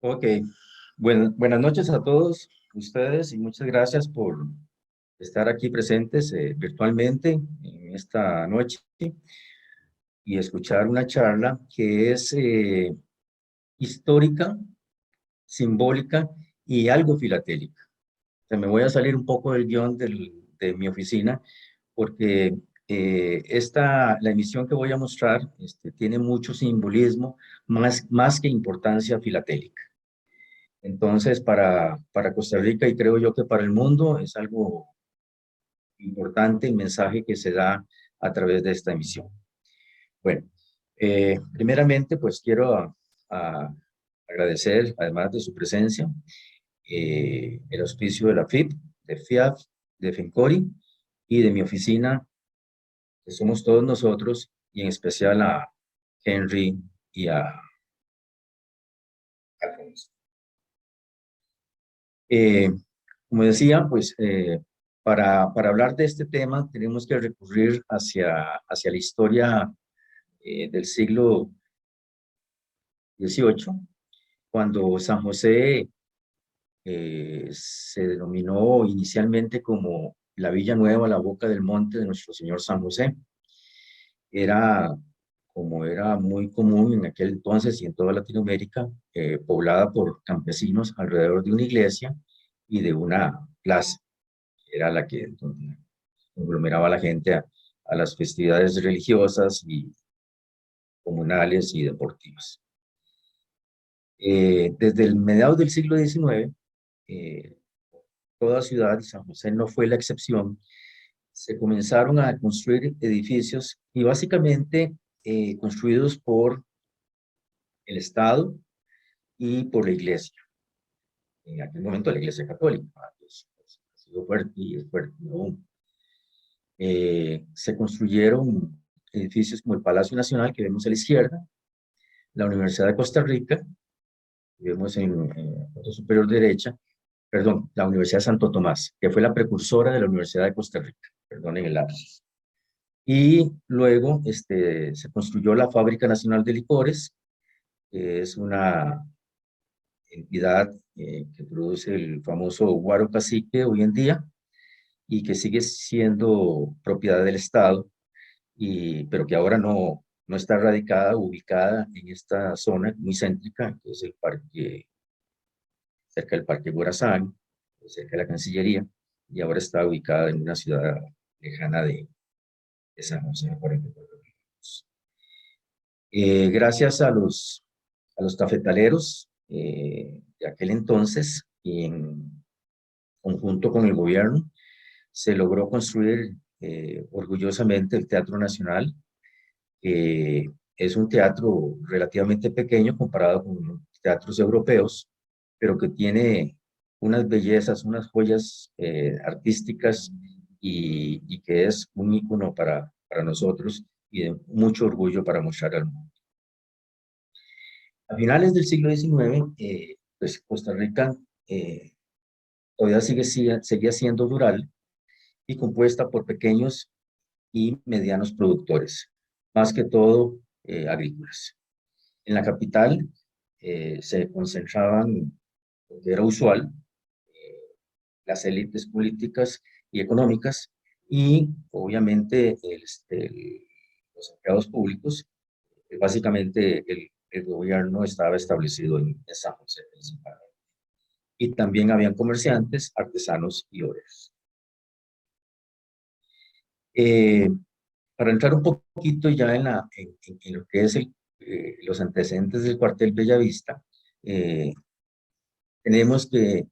Ok, buenas noches a todos ustedes y muchas gracias por estar aquí presentes virtualmente en esta noche y escuchar una charla que es histórica, simbólica y algo filatélica. O sea, me voy a salir un poco del guión de mi oficina porque la emisión que voy a mostrar tiene mucho simbolismo, más que importancia filatélica. Entonces, para Costa Rica y creo yo que para el mundo es algo importante el mensaje que se da a través de esta emisión. Bueno, primeramente, pues quiero agradecer, además de su presencia, el auspicio de la FIP, de FIAF, de FENCORI y de mi oficina, que somos todos nosotros, y en especial a Henry y a Alfonso. Eh, Como decía, pues para hablar de este tema tenemos que recurrir hacia la historia del siglo XVIII, cuando San José se denominó inicialmente como la Villa Nueva, la Boca del Monte de Nuestro Señor San José. Era, como era muy común en aquel entonces y en toda Latinoamérica, poblada por campesinos alrededor de una iglesia y de una plaza. Era la que donde conglomeraba a la gente a las festividades religiosas y comunales y deportivas. Desde el mediados del siglo XIX, eh, toda ciudad, San José no fue la excepción, se comenzaron a construir edificios y básicamente construidos por el Estado y por la Iglesia. En aquel momento la Iglesia Católica, pues, ha sido fuerte y es fuerte aún. Se construyeron edificios como el Palacio Nacional, que vemos a la izquierda, la Universidad de Costa Rica, que vemos en la foto superior derecha, perdón, la Universidad de Santo Tomás, que fue la precursora de la Universidad de Costa Rica, perdonen el lapsus. Y luego se construyó la Fábrica Nacional de Licores, que es una entidad que produce el famoso guaro cacique hoy en día y que sigue siendo propiedad del Estado pero que ahora no está radicada, ubicada en esta zona muy céntrica, que es el parque, cerca del Parque Gorazán, cerca de la Cancillería, y ahora está ubicada en una ciudad lejana de San José, a 44 kilómetros. Gracias a los cafetaleros de aquel entonces, y en conjunto con el gobierno, se logró construir orgullosamente el Teatro Nacional. Es un teatro relativamente pequeño comparado con teatros europeos, pero que tiene unas bellezas, unas joyas artísticas y que es un ícono para nosotros y de mucho orgullo para mostrar al mundo. A finales del siglo XIX, pues Costa Rica todavía seguía siendo rural y compuesta por pequeños y medianos productores, más que todo agrícolas. En la capital se concentraban, lo que era usual, las élites políticas y económicas y obviamente los empleados públicos. Básicamente el gobierno estaba establecido en San José principalmente. Y también habían comerciantes, artesanos y obreros. Eh, para entrar un poquito ya en lo que es los antecedentes del cuartel Bellavista, eh, tenemos que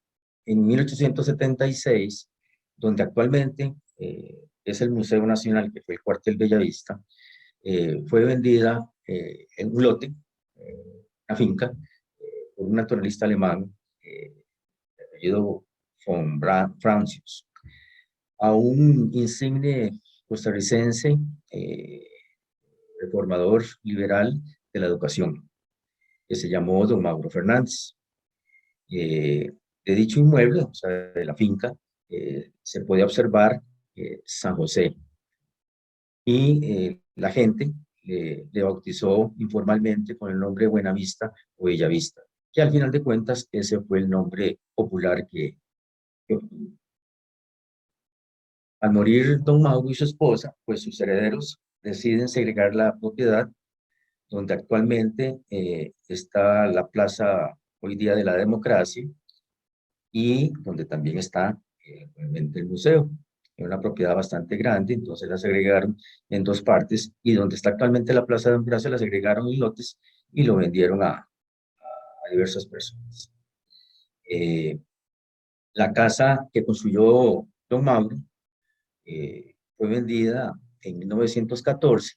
en 1876, donde actualmente es el Museo Nacional, que fue el cuartel Bellavista, fue vendida en un lote, una finca, por un naturalista alemán, de apellido von Francius, a un insigne costarricense, eh, reformador liberal de la educación, que se llamó don Mauro Fernández. Eh, de dicho inmueble, o sea, de la finca, se puede observar San José y la gente le bautizó informalmente con el nombre Buenavista o Bellavista, que al final de cuentas ese fue el nombre popular que obtuvo. Al morir don Mauro y su esposa, pues sus herederos deciden segregar la propiedad, donde actualmente está la plaza hoy día de la democracia y donde también está actualmente el museo. Es una propiedad bastante grande, entonces la segregaron en dos partes, y donde está actualmente la plaza de democracia la segregaron en lotes y lo vendieron a diversas personas. La casa que construyó don Mauro fue vendida en 1914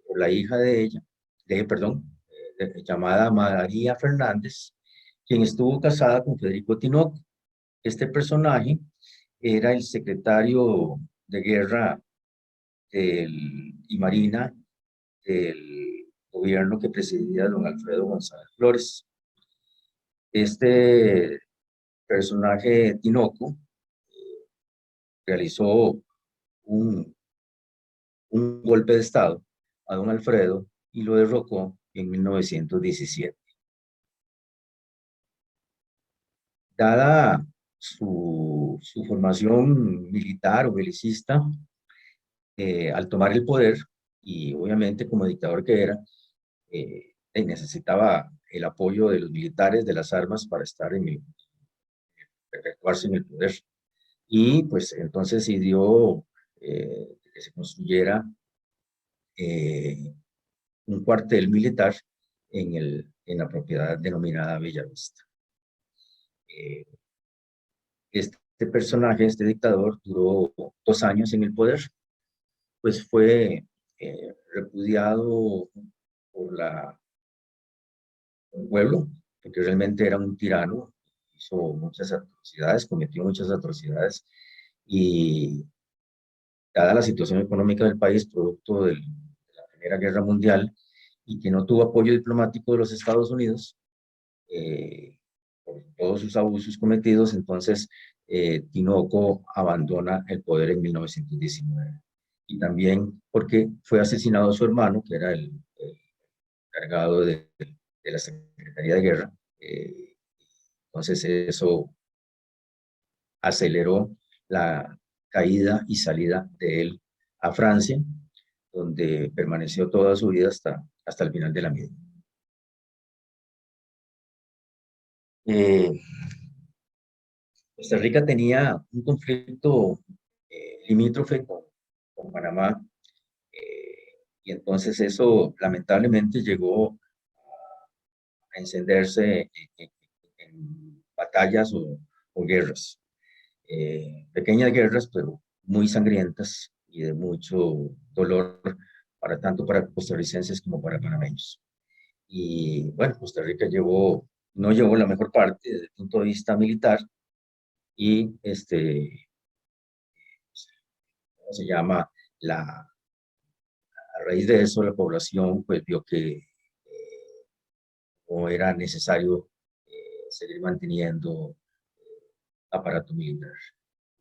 por la hija de ella, perdón, llamada María Fernández, quien estuvo casada con Federico Tinoco. Este personaje era el secretario de guerra y marina del gobierno que presidía don Alfredo González Flores. Este personaje Tinoco realizó un, un golpe de Estado a don Alfredo y lo derrocó en 1917. Dada su formación militar o belicista, al tomar el poder, y obviamente como dictador que era, necesitaba el apoyo de los militares, de las armas, para estar perpetuarse en el poder. Y pues entonces decidió que se construyera un cuartel militar en la propiedad denominada Bellavista. Este personaje, este dictador, duró 2 años en el poder, pues fue repudiado por el pueblo, porque realmente era un tirano, hizo muchas atrocidades, cometió muchas atrocidades, y dada la situación económica del país, producto de la Primera Guerra Mundial, y que no tuvo apoyo diplomático de los Estados Unidos, por todos sus abusos cometidos, entonces Tinoco abandona el poder en 1919. Y también porque fue asesinado su hermano, que era el encargado de la Secretaría de Guerra. Entonces eso aceleró la caída y salida de él a Francia, donde permaneció toda su vida hasta el final de la misma. Costa Rica tenía un conflicto limítrofe con Panamá, y entonces eso lamentablemente llegó a encenderse en batallas o guerras. Pequeñas guerras, pero muy sangrientas y de mucho dolor, tanto para costarricenses como para panameños. Y bueno, Costa Rica no llevó la mejor parte desde el punto de vista militar, y ¿cómo se llama? A raíz de eso, la población pues vio que no era necesario seguir manteniendo aparato militar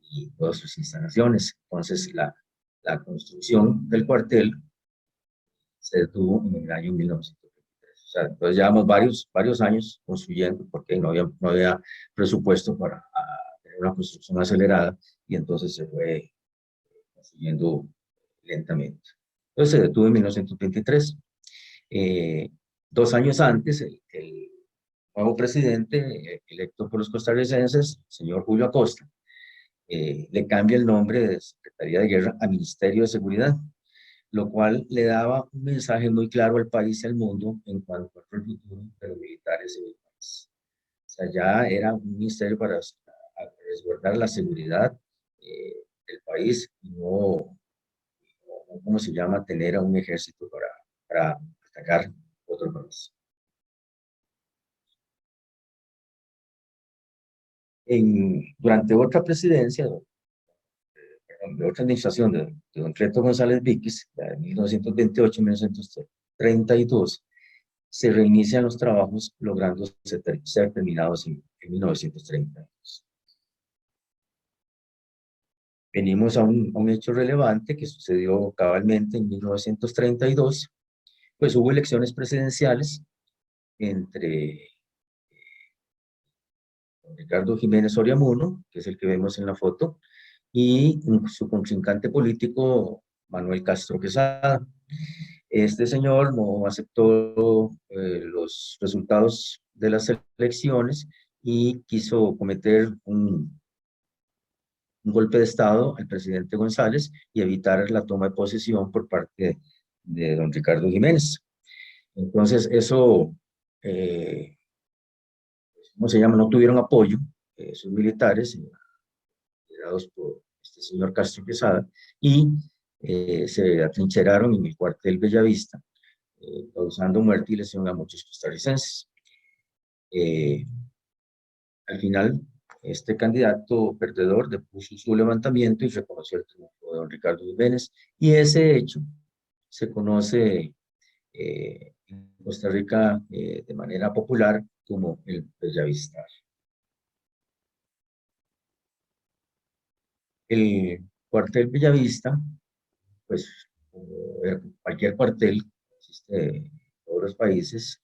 y todas sus instalaciones. Entonces, la construcción del cuartel se detuvo en el año 1923. O sea, entonces llevamos varios años construyendo, porque no había presupuesto para tener una construcción acelerada, y entonces se fue construyendo lentamente. Entonces se detuvo en 1923. 2 años antes, el nuevo presidente electo por los costarricenses, señor Julio Acosta, le cambia el nombre de Secretaría de Guerra a Ministerio de Seguridad, lo cual le daba un mensaje muy claro al país y al mundo en cuanto al futuro de los militares en el país. O sea, ya era un ministerio para resguardar la seguridad del país, y no, ¿cómo se llama?, tener a un ejército para atacar otro país. Durante otra presidencia, de otra administración de don Cleto González Víquez, de 1928-1932, se reinician los trabajos, logrando ser terminados en 1932. Venimos a un hecho relevante que sucedió cabalmente en 1932, pues hubo elecciones presidenciales entre Ricardo Jiménez Oriamuno, que es el que vemos en la foto, y su contrincante político, Manuel Castro Quesada. Este señor no aceptó los resultados de las elecciones y quiso cometer un golpe de Estado al presidente González y evitar la toma de posesión por parte de don Ricardo Jiménez. Entonces, eso, ¿cómo se llama? No tuvieron apoyo sus militares, liderados por este señor Castro Quesada, y se atrincheraron en el cuartel Bellavista, causando muerte y lesión a muchos costarricenses. Al final, este candidato perdedor depuso su levantamiento y reconoció el triunfo de don Ricardo Jiménez, y ese hecho se conoce en Costa Rica de manera popular como el Bellavista. El cuartel Bellavista, pues como cualquier cuartel que existe en todos los países,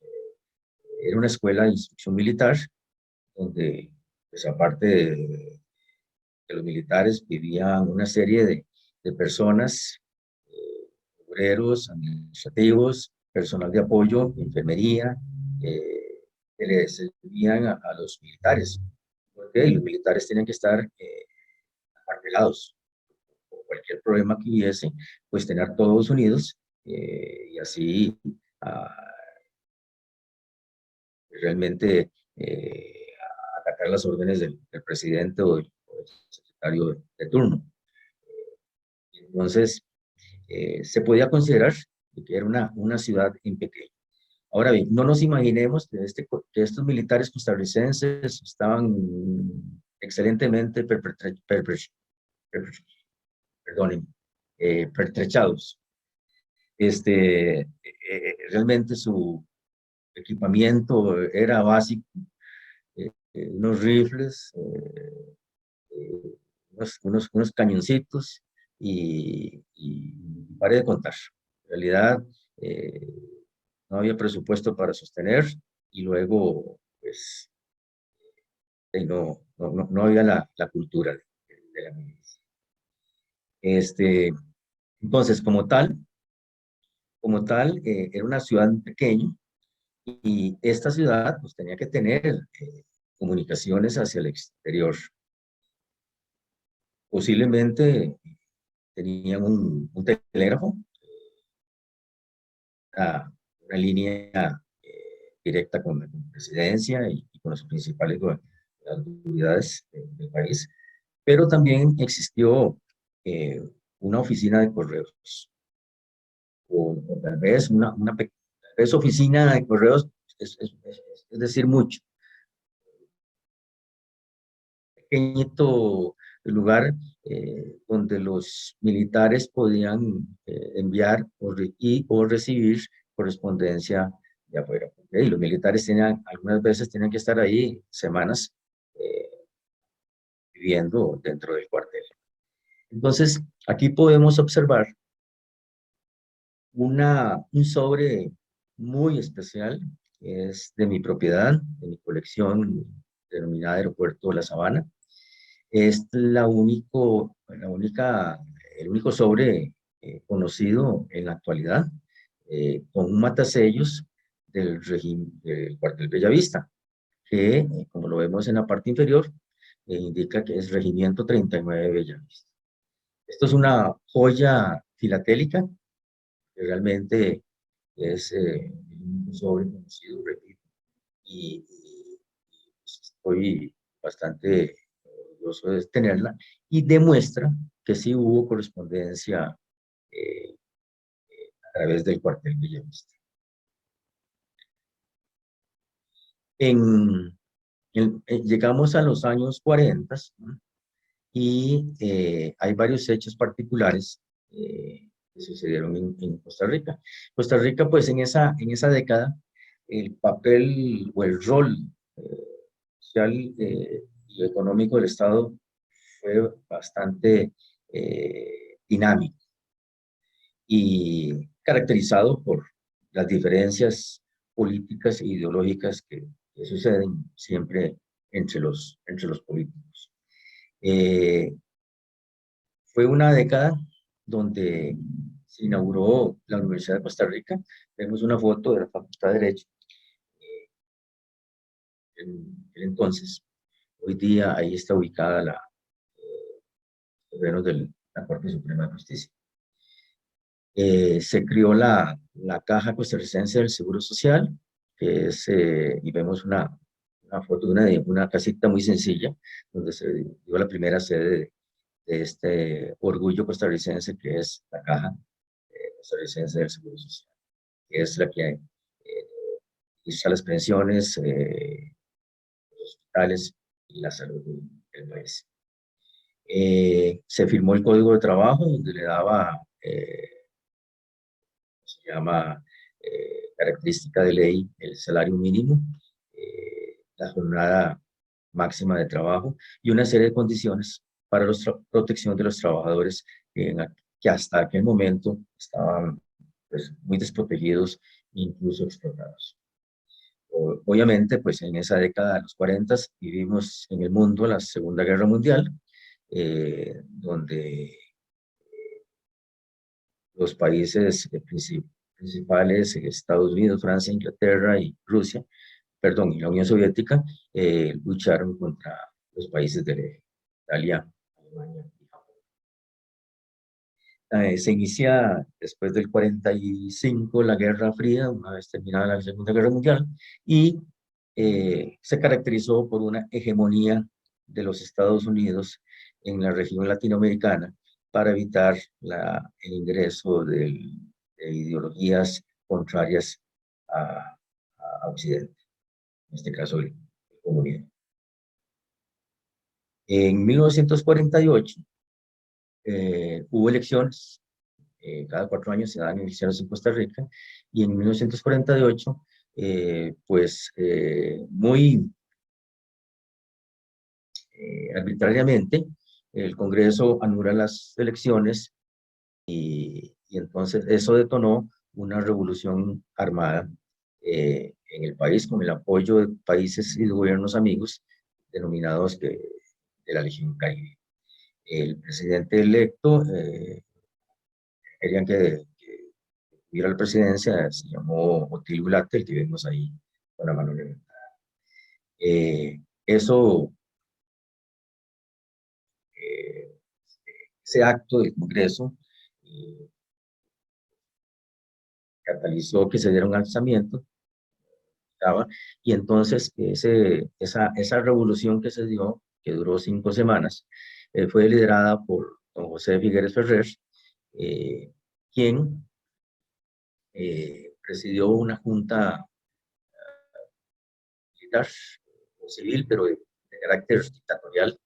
era una escuela de instrucción militar donde, pues aparte de los militares, vivían una serie de personas, obreros, administrativos, personal de apoyo, enfermería, que les servían a los militares, porque los militares tienen que estar apartelados. Cualquier problema que hubiese, pues tener todos unidos y así uh, realmente atacar las órdenes del presidente o del secretario de turno. Entonces, se podía considerar que era una ciudad en pequeño. Ahora bien, no nos imaginemos que estos militares costarricenses estaban excelentemente pertrechados. Realmente su equipamiento era básico, unos rifles, unos cañoncitos y paré de contar. En realidad, eh, no había presupuesto para sostener y luego, pues, no había la cultura de la milicia. Entonces, era una ciudad pequeña y esta ciudad pues tenía que tener comunicaciones hacia el exterior. Posiblemente tenían un telégrafo, una línea directa con la presidencia y con las principales autoridades del país, pero también existió una oficina de correos, o tal vez tal vez oficina de correos, es decir, mucho. Pequeñito lugar donde los militares podían enviar o recibir correspondencia de afuera. Y los militares algunas veces tenían que estar ahí semanas eh, viviendo dentro del cuartel. Entonces, aquí podemos observar un sobre muy especial, es de mi propiedad, de mi colección denominada Aeropuerto de La Sabana. Es el único sobre conocido en la actualidad con un matasellos del cuartel Bellavista, que, como lo vemos en la parte inferior, indica que es Regimiento 39 Bellavista. Esto es una joya filatélica que realmente es un sobre conocido, repito, y estoy bastante orgulloso de tenerla, y demuestra que sí hubo correspondencia eh, a través del cuartel Bellavista. Llegamos a los años 40, ¿no? Y hay varios hechos particulares que sucedieron en Costa Rica. Costa Rica, pues en esa década, el papel o el rol social y económico del Estado fue bastante dinámico y caracterizado por las diferencias políticas e ideológicas que suceden siempre entre los políticos. Fue una década donde se inauguró la Universidad de Costa Rica. Vemos una foto de la Facultad de Derecho en el entonces. Hoy día ahí está ubicada la terrenos de la Corte Suprema de Justicia. Se creó la Caja Costarricense del Seguro Social, que es, y vemos una foto de una casita muy sencilla, donde se dio la primera sede de este orgullo costarricense, que es la Caja Costarricense del Seguro Social, que es la que registra las pensiones, los hospitales y la salud del país. Se firmó el Código de Trabajo, donde le daba, se llama característica de ley, el salario mínimo, la jornada máxima de trabajo y una serie de condiciones para la protección de los trabajadores que hasta aquel momento estaban pues, muy desprotegidos e incluso explotados. Obviamente, pues en esa década de los 40 vivimos en el mundo la Segunda Guerra Mundial, donde los países principales, Estados Unidos, Francia, Inglaterra y Rusia, perdón, y la Unión Soviética, lucharon contra los países de Italia, Alemania y Japón. Se inicia después del 45 la Guerra Fría, una vez terminada la Segunda Guerra Mundial, y se caracterizó por una hegemonía de los Estados Unidos en la región latinoamericana para evitar el ingreso de ideologías contrarias a Occidente, en este caso el comunismo. En 1948 hubo elecciones, cada 4 años se dan elecciones en Costa Rica, y en 1948, pues muy arbitrariamente, el Congreso anula las elecciones y entonces eso detonó una revolución armada en el país con el apoyo de países y de gobiernos amigos denominados de la Legión Caribe. El presidente electo, querían que tuviera la presidencia, se llamó Otilio Ulate, el que vemos ahí con la mano levantada. Eso, ese acto del Congreso catalizó que se diera un alzamiento, y entonces esa revolución que se dio, que duró 5 semanas, fue liderada por don José Figueres Ferrer, quien presidió una junta militar o civil, pero de carácter dictatorial,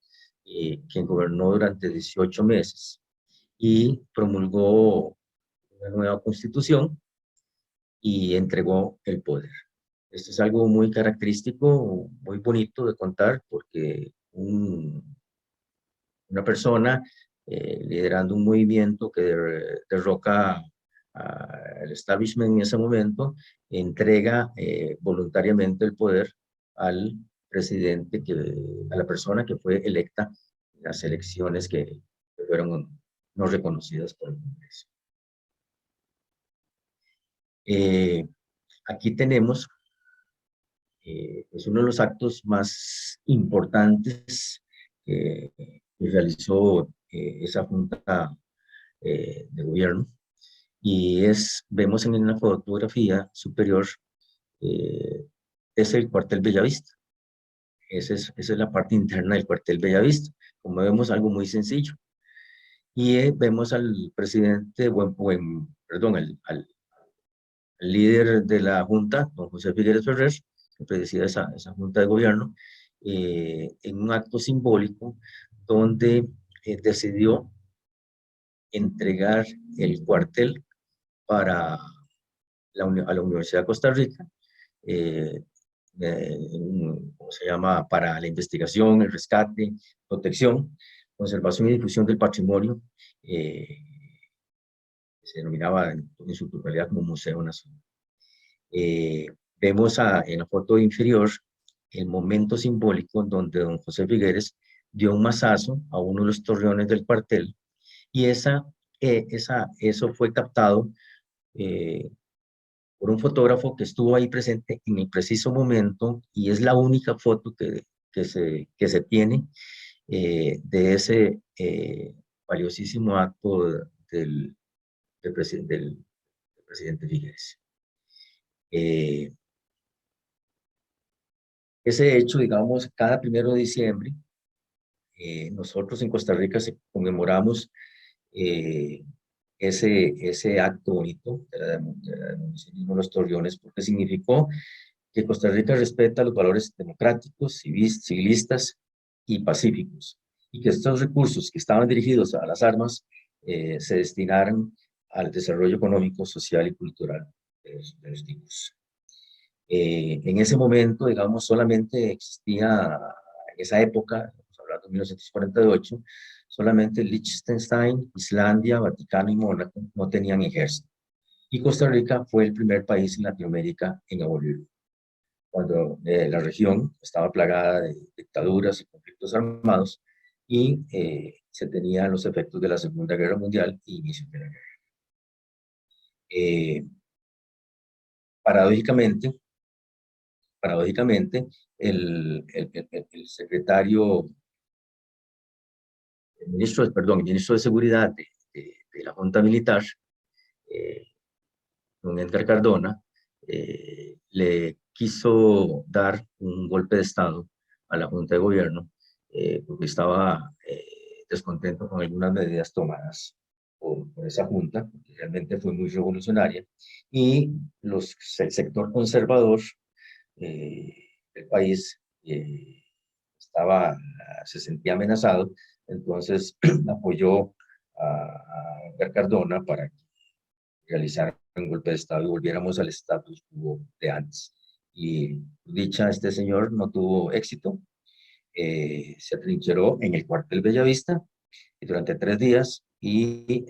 quien gobernó durante 18 meses y promulgó una nueva constitución y entregó el poder. Esto es algo muy característico, muy bonito de contar, porque una persona liderando un movimiento que derroca al establishment en ese momento, entrega voluntariamente el poder al presidente, a la persona que fue electa en las elecciones que fueron no reconocidas por el Congreso. Aquí tenemos es uno de los actos más importantes que realizó esa junta de gobierno, y vemos en la fotografía superior, es el cuartel Bellavista. Esa es la parte interna del cuartel Bellavista. Como vemos, algo muy sencillo. Y vemos al presidente, perdón, al líder de la junta, don José Figueres Ferrer, que presidía esa junta de gobierno, en un acto simbólico donde decidió entregar el cuartel a la Universidad de Costa Rica, ¿cómo se llama? Para la investigación, el rescate, protección, conservación y difusión del patrimonio, se denominaba en su totalidad como Museo Nacional. Vemos en la foto inferior el momento simbólico donde don José Figueres dio un mazazo a uno de los torreones del cuartel, y eso fue captado eh, por un fotógrafo que estuvo ahí presente en el preciso momento, y es la única foto que se tiene de ese valiosísimo acto del presidente Figueres. Eh, Ese hecho, digamos, cada 1 de diciembre, nosotros en Costa Rica conmemoramos eh, ese acto bonito de la demolición de los torreones, porque significó que Costa Rica respeta los valores democráticos, civilistas y pacíficos, y que estos recursos que estaban dirigidos a las armas se destinaran al desarrollo económico, social y cultural de los tipos. En ese momento, digamos, solamente existía, en esa época, estamos hablando de 1948, solamente Liechtenstein, Islandia, Vaticano y Mónaco no tenían ejército. Y Costa Rica fue el primer país en Latinoamérica en abolirlo, cuando la región estaba plagada de dictaduras y conflictos armados, y se tenían los efectos de la Segunda Guerra Mundial y inicio de la guerra. Eh, paradójicamente, el secretario, el ministro de Seguridad de la Junta Militar, eh, don Edgar Cardona, le quiso dar un golpe de Estado a la Junta de Gobierno, porque estaba descontento con algunas medidas tomadas por esa Junta, que realmente fue muy revolucionaria, y el sector conservador eh, del país se sentía amenazado. Entonces apoyó a Edgar Cardona para realizar un golpe de Estado y volviéramos al status quo de antes. Y dicha, este señor no tuvo éxito, se atrincheró en el cuartel Bellavista y durante 3 días, y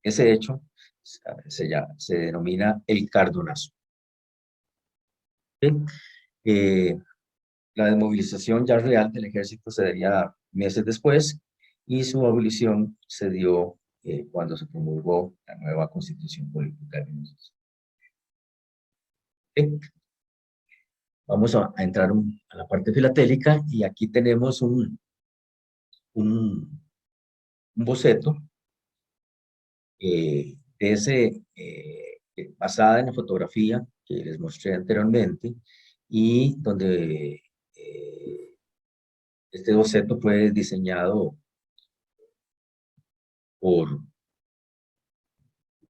ese hecho se denomina el Cardonazo. ¿Sí? Eh, la desmovilización ya real del ejército se daría meses después, y su abolición se dio cuando se promulgó la nueva Constitución Política de 1990. Vamos a entrar a la parte filatélica, y aquí tenemos un boceto basada en la fotografía que les mostré anteriormente, y donde este boceto fue diseñado por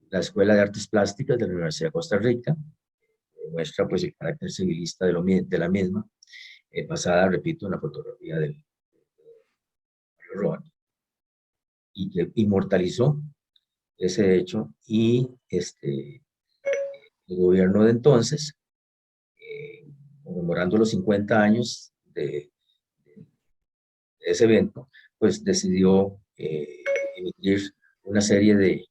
la Escuela de Artes Plásticas de la Universidad de Costa Rica. Muestra pues el carácter civilista de la misma, basada, repito, en la fotografía de Mario Roa, y que inmortalizó ese hecho, y el gobierno de entonces, conmemorando los 50 años de ese evento, pues decidió emitir una serie de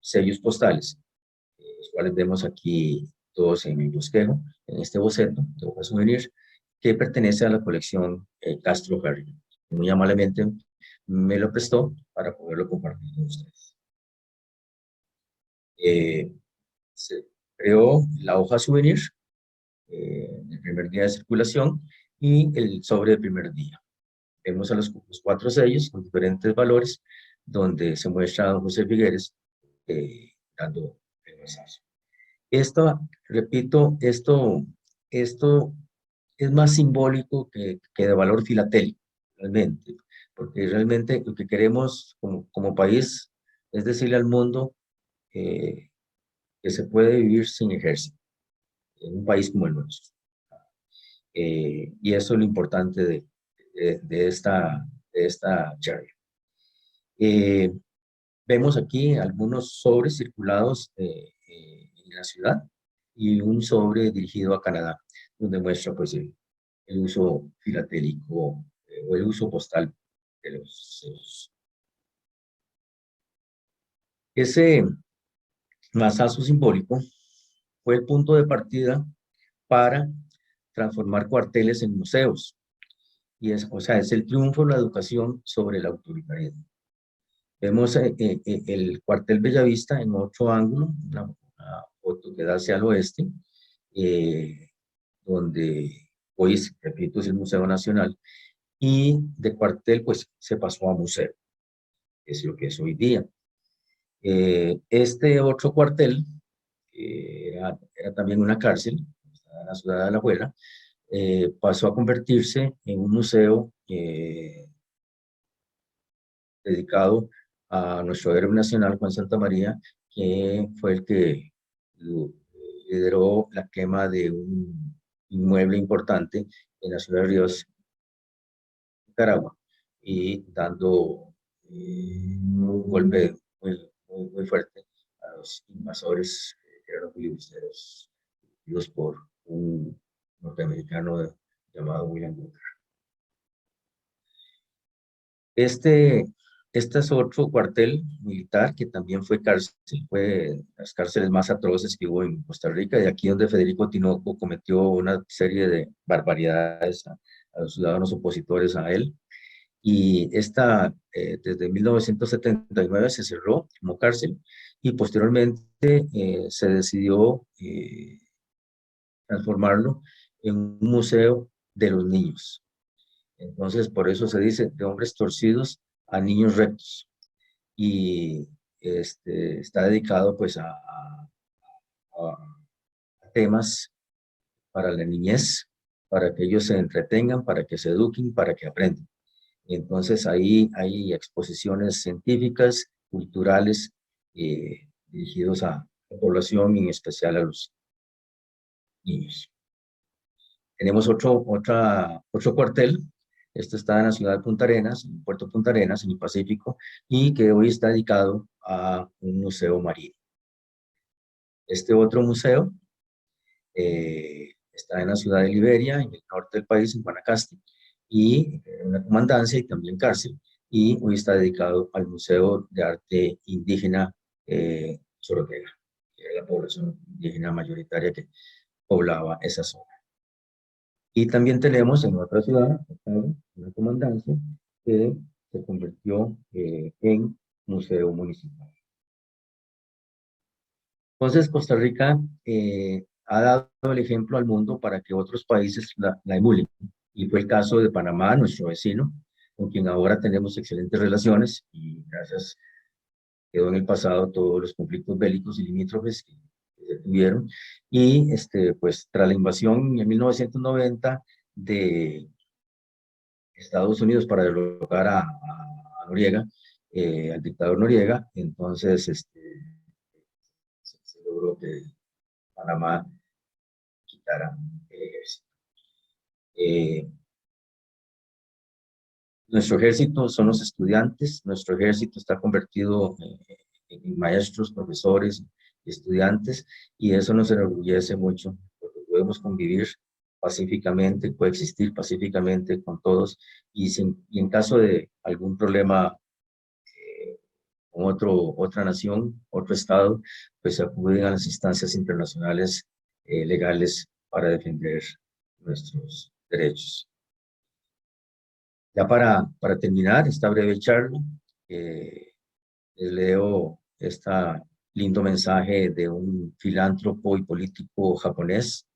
sellos postales, los cuales vemos aquí todos en el bosquejo, en este boceto de hoja souvenir, que pertenece a la colección Castro Ferri. Muy amablemente me lo prestó para poderlo compartir con ustedes. Se creó la hoja souvenir, el primer día de circulación, y el sobre de primer día. Vemos a los 4 sellos con diferentes valores, donde se muestra a don José Figueres dando el mensaje. Repito, esto es más simbólico que de valor filatélico, realmente, porque realmente lo que queremos como país es decirle al mundo que se puede vivir sin ejército en un país como el nuestro. Y eso es lo importante de esta charla. Vemos aquí algunos sobres circulados en la ciudad, y un sobre dirigido a Canadá, donde muestra pues el uso filatélico o el uso postal de los sellos. Ese mazazo simbólico fue el punto de partida para transformar cuarteles en museos. Y o sea, es el triunfo de la educación sobre el autoritarismo. Vemos el cuartel Bellavista en otro ángulo, una foto que da hacia el oeste, donde hoy, repito, es el Museo Nacional, y de cuartel pues se pasó a museo, es lo que es hoy día. Este otro cuartel, era también una cárcel, en la ciudad de Alajuela, pasó a convertirse en un museo dedicado a nuestro héroe nacional, Juan Santamaría, que fue el que lideró la quema de un inmueble importante en la ciudad de Ríos, Nicaragua, y dando un golpe muy fuerte a los invasores, que eran los filibusteros, dirigidos por un norteamericano llamado William Booker. Este es otro cuartel militar que también fue cárcel, fue de las cárceles más atroces que hubo en Costa Rica, de aquí donde Federico Tinoco cometió una serie de barbaridades a los ciudadanos opositores a él. Y desde 1979 se cerró como cárcel y posteriormente se decidió transformarlo en un museo de los niños. Entonces, por eso se dice de hombres torcidos a niños rectos. Y está dedicado pues a temas para la niñez, para que ellos se entretengan, para que se eduquen, para que aprendan. Entonces ahí hay exposiciones científicas, culturales, dirigidos a la población, y en especial a los niños. Tenemos otro cuartel. Este está en la ciudad de Punta Arenas, en Puerto Punta Arenas, en el Pacífico, y que hoy está dedicado a un museo marino. Este otro museo está en la ciudad de Liberia, en el norte del país, en Guanacaste, y una comandancia y también cárcel, y hoy está dedicado al Museo de Arte Indígena Chorotega, que era la población indígena mayoritaria que poblaba esa zona. Y también tenemos en otra ciudad, una comandancia que se convirtió en museo municipal. Entonces, Costa Rica ha dado el ejemplo al mundo para que otros países la emulen. Y fue el caso de Panamá, nuestro vecino, con quien ahora tenemos excelentes relaciones, y gracias, quedó en el pasado todos los conflictos bélicos y limítrofes que se tuvieron. Y pues tras la invasión en 1990 de Estados Unidos para derrocar a Noriega, al dictador Noriega, entonces se logró que Panamá quitara el ejército. Nuestro ejército son los estudiantes, nuestro ejército está convertido en maestros, profesores, estudiantes, y eso nos enorgullece mucho, porque podemos convivir pacíficamente, coexistir pacíficamente con todos, y en caso de algún problema con otra nación, otro estado, pues acuden a las instancias internacionales legales para defender nuestros derechos. Ya para terminar esta breve charla, les leo este lindo mensaje de un filántropo y político japonés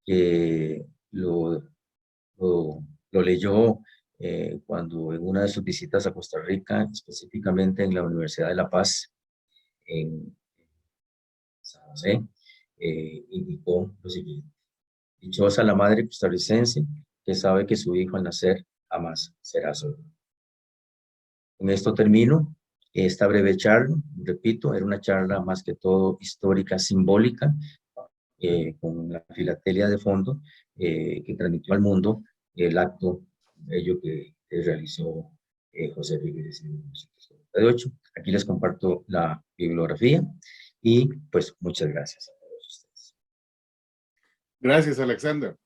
que lo leyó cuando en una de sus visitas a Costa Rica, específicamente en la Universidad de La Paz, en San José, indicó lo siguiente: dichosa la madre costarricense que sabe que su hijo al nacer jamás será solo. Con esto termino esta breve charla. Repito, era una charla más que todo histórica, simbólica, con la filatelia de fondo, que transmitió al mundo el acto bello que realizó José Figueres en 1948. Aquí les comparto la bibliografía y pues muchas gracias a todos ustedes. Gracias, Alexander.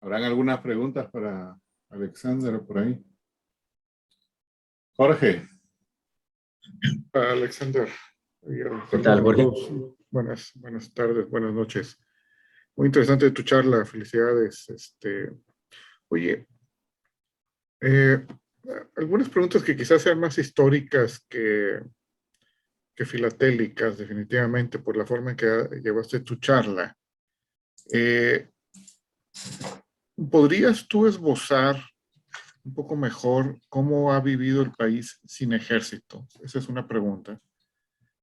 ¿Habrán algunas preguntas para Alexander por ahí? Jorge. Alexander, ¿Qué tal, Jorge? buenas tardes, buenas noches. Muy interesante tu charla, felicidades. Oye, eh, algunas preguntas que quizás sean más históricas que filatélicas, definitivamente, por la forma en que llevaste tu charla. ¿Podrías tú esbozar un poco mejor cómo ha vivido el país sin ejército? Esa es una pregunta.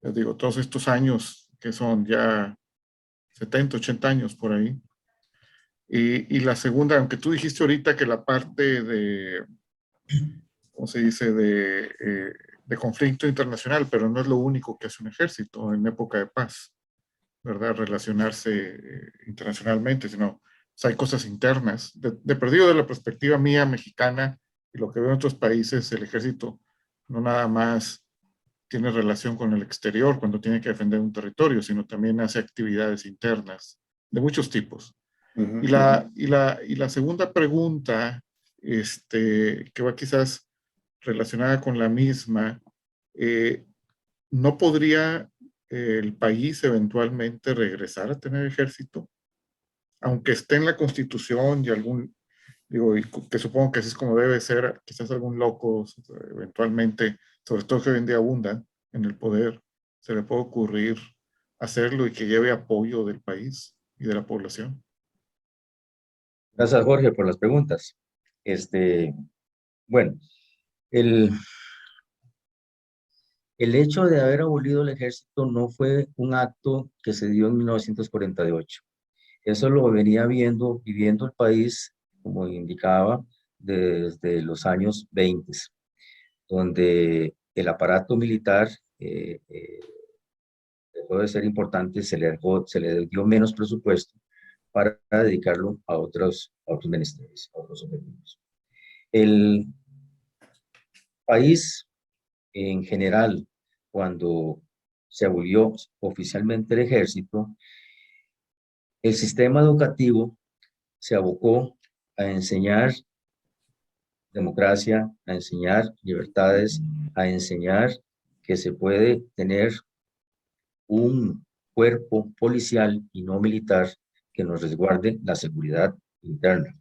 Les digo, todos estos años que son ya 70, 80 años por ahí. Y la segunda, aunque tú dijiste ahorita que la parte de, ¿cómo se dice?, de conflicto internacional, pero no es lo único que hace un ejército en época de paz, ¿verdad? Relacionarse internacionalmente, sino pues, hay cosas internas. De perdido de la perspectiva mía mexicana y lo que veo en otros países, el ejército no nada más tiene relación con el exterior cuando tiene que defender un territorio, sino también hace actividades internas de muchos tipos. Y la segunda pregunta, que va quizás relacionada con la misma, ¿no podría el país eventualmente regresar a tener ejército? Aunque esté en la Constitución y digo, y que supongo que así es como debe ser, quizás algún loco eventualmente, sobre todo que hoy en día abundan en el poder, se le puede ocurrir hacerlo y que lleve apoyo del país y de la población. Gracias, Jorge, por las preguntas. Bueno, el, el hecho de haber abolido el ejército no fue un acto que se dio en 1948. Eso lo venía viviendo el país, como indicaba, desde los años 20, donde el aparato militar dejó de ser importante, se le dio menos presupuesto para dedicarlo a otros menesteres, a otros objetivos. El país en general, cuando se abolió oficialmente el ejército, el sistema educativo se abocó a enseñar democracia, a enseñar libertades, a enseñar que se puede tener un cuerpo policial y no militar que nos resguarde la seguridad interna.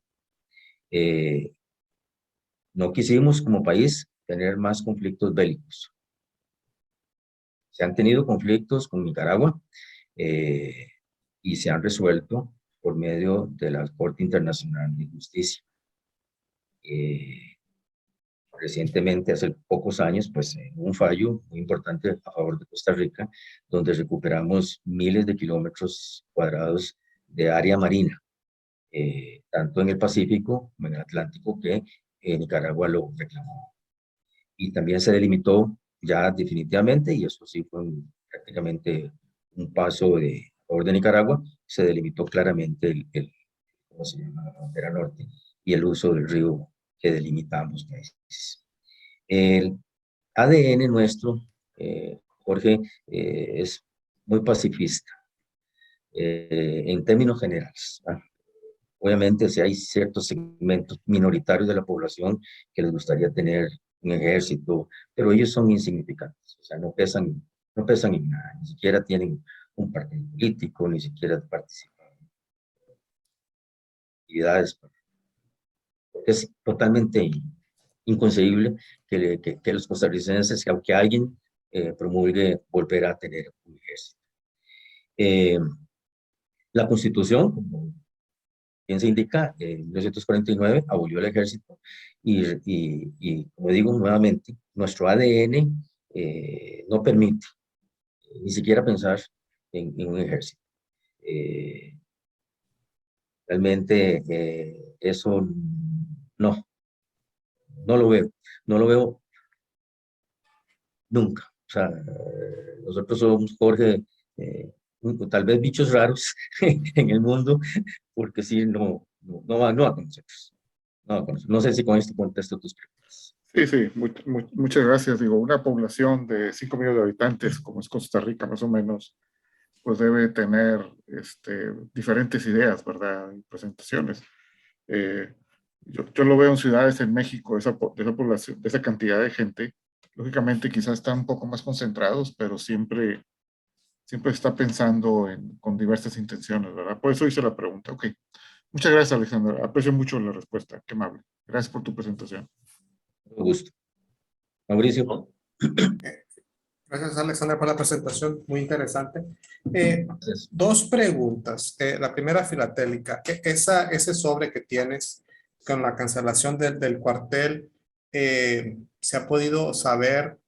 No quisimos como país tener más conflictos bélicos. Se han tenido conflictos con Nicaragua y se han resuelto por medio de la Corte Internacional de Justicia. Recientemente, hace pocos años, pues un fallo muy importante a favor de Costa Rica, donde recuperamos miles de kilómetros cuadrados de área marina, tanto en el Pacífico como en el Atlántico, que Nicaragua lo reclamó. Y también se delimitó ya definitivamente, y eso sí fue prácticamente un paso a favor de Nicaragua, se delimitó claramente ¿cómo se llama?, la frontera norte y el uso del río que delimitamos países. El ADN nuestro, Jorge, es muy pacifista en términos generales, ¿verdad? Obviamente, si hay ciertos segmentos minoritarios de la población que les gustaría tener un ejército, pero ellos son insignificantes, o sea, no pesan en nada, ni siquiera tienen un partido político, ni siquiera participan en actividades, porque es totalmente inconcebible que los costarricenses, que aunque alguien promulgue volver a tener un ejército. La Constitución, como bien se indica, en 1949 abolió el ejército y como digo nuevamente, nuestro ADN no permite ni siquiera pensar en un ejército. Realmente eso no, no lo veo nunca. O sea, nosotros somos, Jorge, tal vez bichos raros en el mundo, porque sí, no va con nosotros. No sé si con esto contesto tus preguntas. Sí, sí, muchas gracias. Digo, una población de 5 millones de habitantes, como es Costa Rica más o menos, pues debe tener diferentes ideas, ¿verdad? Y presentaciones. Yo lo veo en ciudades en México, de esa población, de esa cantidad de gente. Lógicamente quizás están un poco más concentrados, pero siempre está pensando con diversas intenciones, ¿verdad? Por eso hice la pregunta. Ok. Muchas gracias, Alexander. Aprecio mucho la respuesta. Qué amable. Gracias por tu presentación. Un gusto. Mauricio. Gracias, Alexander, por la presentación, muy interesante. Gracias. Dos preguntas. La primera, filatélica. Ese sobre que tienes con la cancelación del cuartel, ¿se ha podido saber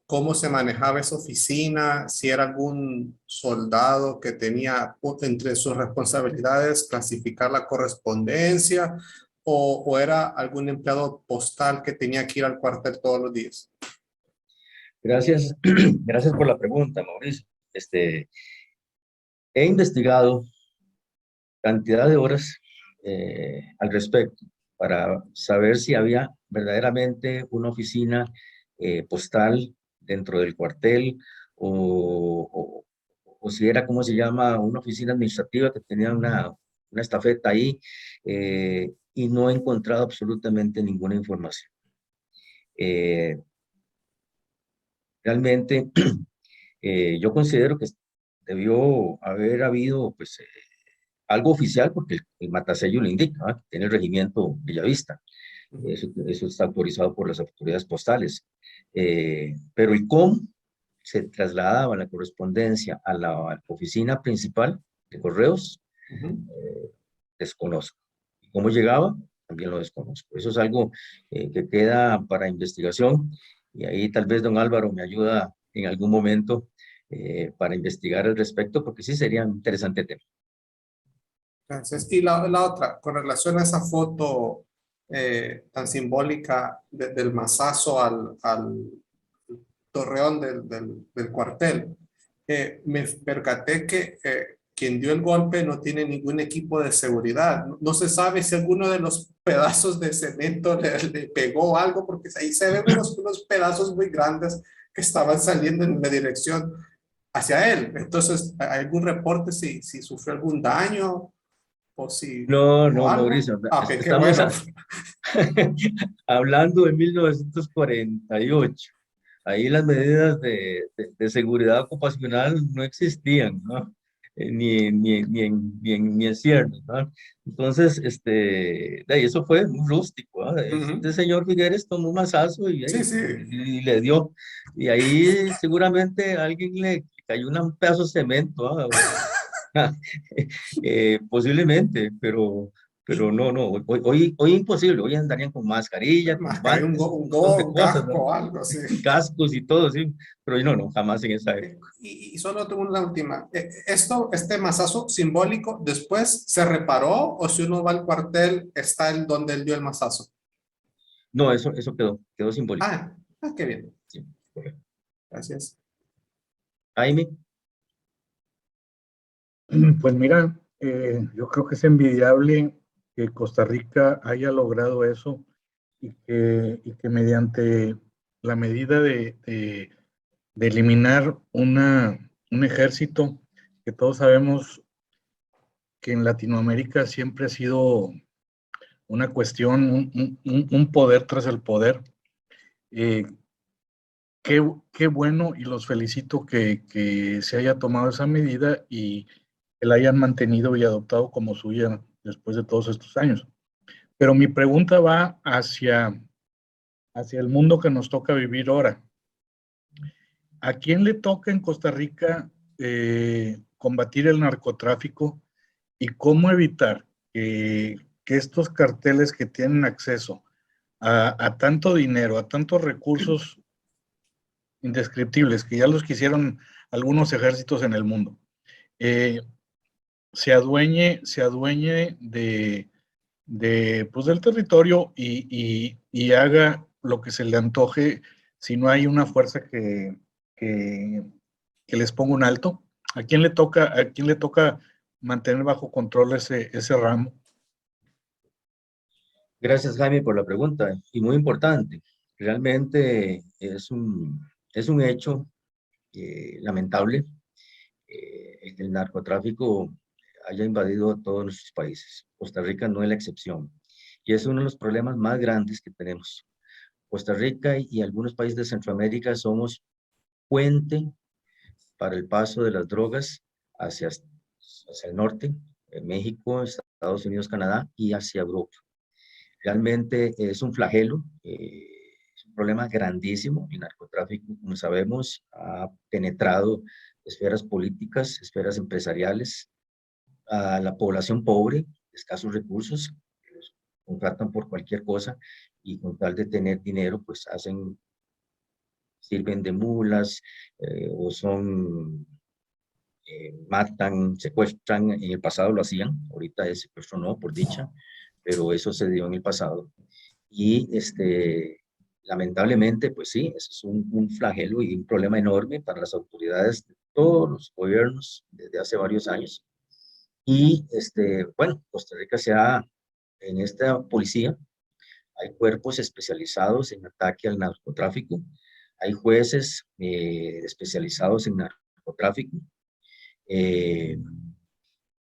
cómo se manejaba esa oficina? Si era algún soldado que tenía entre sus responsabilidades clasificar la correspondencia o era algún empleado postal que tenía que ir al cuartel todos los días. Gracias. Gracias por la pregunta, Mauricio. He investigado cantidad de horas al respecto para saber si había verdaderamente una oficina postal dentro del cuartel o si era, ¿cómo se llama?, una oficina administrativa que tenía una estafeta ahí y no he encontrado absolutamente ninguna información. Realmente yo considero que debió haber habido pues algo oficial porque el matasello lo indica, ¿verdad? Tiene el regimiento Bellavista. Eso está autorizado por las autoridades postales. Pero el cómo se trasladaba la correspondencia a la oficina principal de correos, desconozco. ¿Cómo llegaba? También lo desconozco. Eso es algo que queda para investigación y ahí tal vez don Álvaro me ayuda en algún momento para investigar al respecto porque sí sería un interesante tema. Gracias. Y la otra, con relación a esa foto tan simbólica del mazazo al torreón del cuartel, me percaté que quien dio el golpe no tiene ningún equipo de seguridad. No se sabe si alguno de los pedazos de cemento le pegó algo, porque ahí se ven unos pedazos muy grandes que estaban saliendo en la dirección hacia él. Entonces, ¿hay algún reporte si sufrió algún daño? O si, No, o no, algo. Mauricio, Ah, ok, qué estamos bueno. hablando de 1948. Ahí las medidas de seguridad ocupacional no existían, ¿no? Ni en ciernes, ¿no? Entonces, de ahí eso fue muy rústico, ¿no? Este señor Figueres tomó un mazazo Sí, sí. y le dio, y ahí seguramente a alguien le cayó un pedazo de cemento, ¿no? Posiblemente, pero no, hoy imposible, hoy andarían con mascarilla, con Más que hay guantes, con un montón de un cosas, ¿no? casco o algo así. Cascos y todo, sí, pero no, jamás en esa época. Y solo tengo una última. Este mazazo simbólico, ¿después se reparó o si uno va al cuartel está el donde él dio el mazazo? No, eso quedó simbólico. Qué bien. Sí, correcto. Gracias. Jaime, Pues mira, yo creo que es envidiable que Costa Rica haya logrado eso y que mediante la medida de eliminar un ejército que todos sabemos que en Latinoamérica siempre ha sido una cuestión, un poder tras el poder. Qué bueno y los felicito que se haya tomado esa medida y que la hayan mantenido y adoptado como suya después de todos estos años. Pero mi pregunta va hacia el mundo que nos toca vivir ahora. ¿A quién le toca en Costa Rica combatir el narcotráfico y cómo evitar que estos carteles que tienen acceso a tanto dinero, a tantos recursos indescriptibles, que ya los quisieron algunos ejércitos en el mundo, se adueñe pues del territorio y haga lo que se le antoje si no hay una fuerza que les ponga un alto? ¿A quién le toca mantener bajo control ese ramo? gracias Jaime por la pregunta y muy importante. Realmente es un hecho lamentable. El narcotráfico haya invadido todos nuestros países. Costa Rica no es la excepción. Y es uno de los problemas más grandes que tenemos. Costa Rica y algunos países de Centroamérica somos puente para el paso de las drogas hacia el norte, México, Estados Unidos, Canadá y hacia Europa. Realmente es un flagelo, es un problema grandísimo. El narcotráfico, como sabemos, ha penetrado esferas políticas, esferas empresariales, a la población pobre, de escasos recursos, que los contratan por cualquier cosa y con tal de tener dinero, pues sirven de mulas o matan, secuestran. En el pasado lo hacían, ahorita ese secuestro no, por dicha, pero eso se dio en el pasado. Y lamentablemente, pues sí, eso es un flagelo y un problema enorme para las autoridades de todos los gobiernos desde hace varios años. Y bueno, Costa Rica en esta policía, hay cuerpos especializados en ataque al narcotráfico, hay jueces especializados en narcotráfico,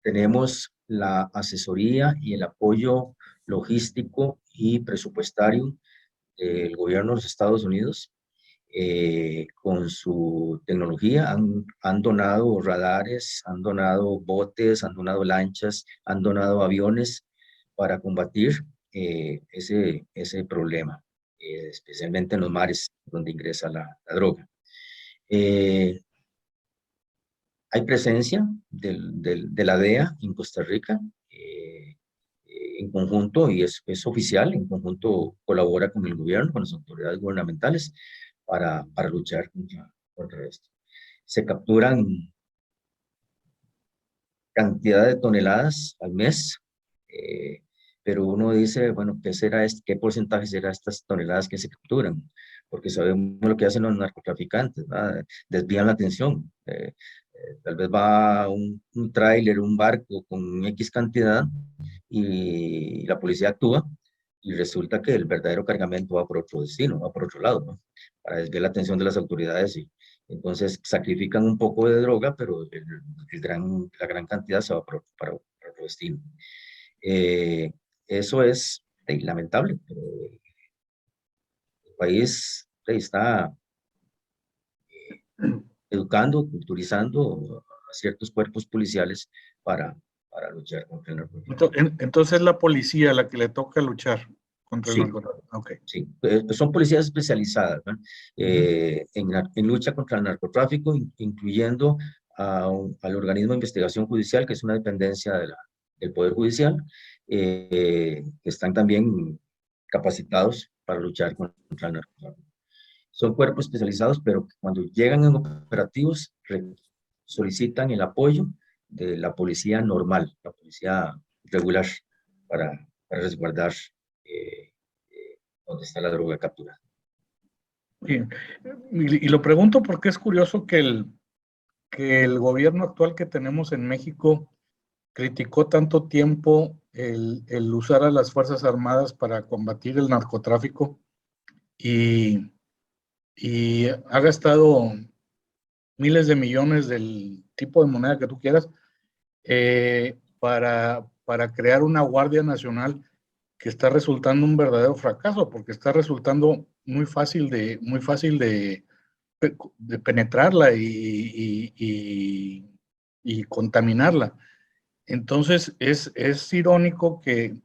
tenemos la asesoría y el apoyo logístico y presupuestario del gobierno de los Estados Unidos. Con su tecnología han donado radares, han donado botes, han donado lanchas, han donado aviones para combatir ese problema, especialmente en los mares donde ingresa la droga. Hay presencia de la DEA en Costa Rica, en conjunto, y es oficial, en conjunto colabora con el gobierno, con las autoridades gubernamentales para luchar contra esto. Se capturan cantidad de toneladas al mes, pero uno dice, bueno, ¿qué porcentaje será estas toneladas que se capturan? Porque sabemos lo que hacen los narcotraficantes, ¿verdad? Desvían la atención. Tal vez va un tráiler, un barco con X cantidad y la policía actúa y resulta que el verdadero cargamento va por otro destino, va por otro lado, ¿no? Para desviar la atención de las autoridades y entonces sacrifican un poco de droga, pero la gran cantidad se va para otro destino. Eso es lamentable, pero el país está educando, culturizando a ciertos cuerpos policiales para luchar contra el narcotráfico. Entonces es la policía la que le toca luchar contra el Sí. narcotráfico. Okay. Sí, son policías especializadas, ¿no? En lucha contra el narcotráfico, incluyendo al organismo de investigación judicial, que es una dependencia del Poder Judicial, que están también capacitados para luchar contra el narcotráfico. Son cuerpos especializados, pero cuando llegan en operativos, solicitan el apoyo de la policía normal, la policía regular, para resguardar donde está la droga capturada. Y lo pregunto porque es curioso que el gobierno actual que tenemos en México criticó tanto tiempo el usar a las Fuerzas Armadas para combatir el narcotráfico y ha gastado miles de millones del tipo de moneda que tú quieras para crear una Guardia Nacional que está resultando un verdadero fracaso, porque está resultando muy fácil de penetrarla y contaminarla. Entonces es irónico que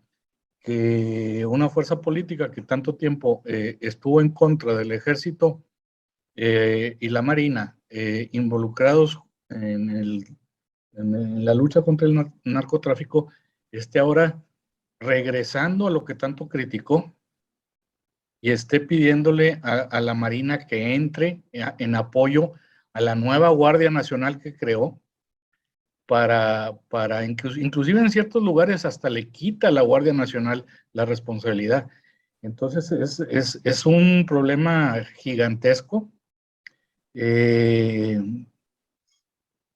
una fuerza política que tanto tiempo estuvo en contra del ejército y la marina involucrados en la lucha contra el narcotráfico esté ahora regresando a lo que tanto criticó y esté pidiéndole a la Marina que entre en apoyo a la nueva Guardia Nacional que creó para inclusive en ciertos lugares hasta le quita a la Guardia Nacional la responsabilidad. Entonces es un problema gigantesco.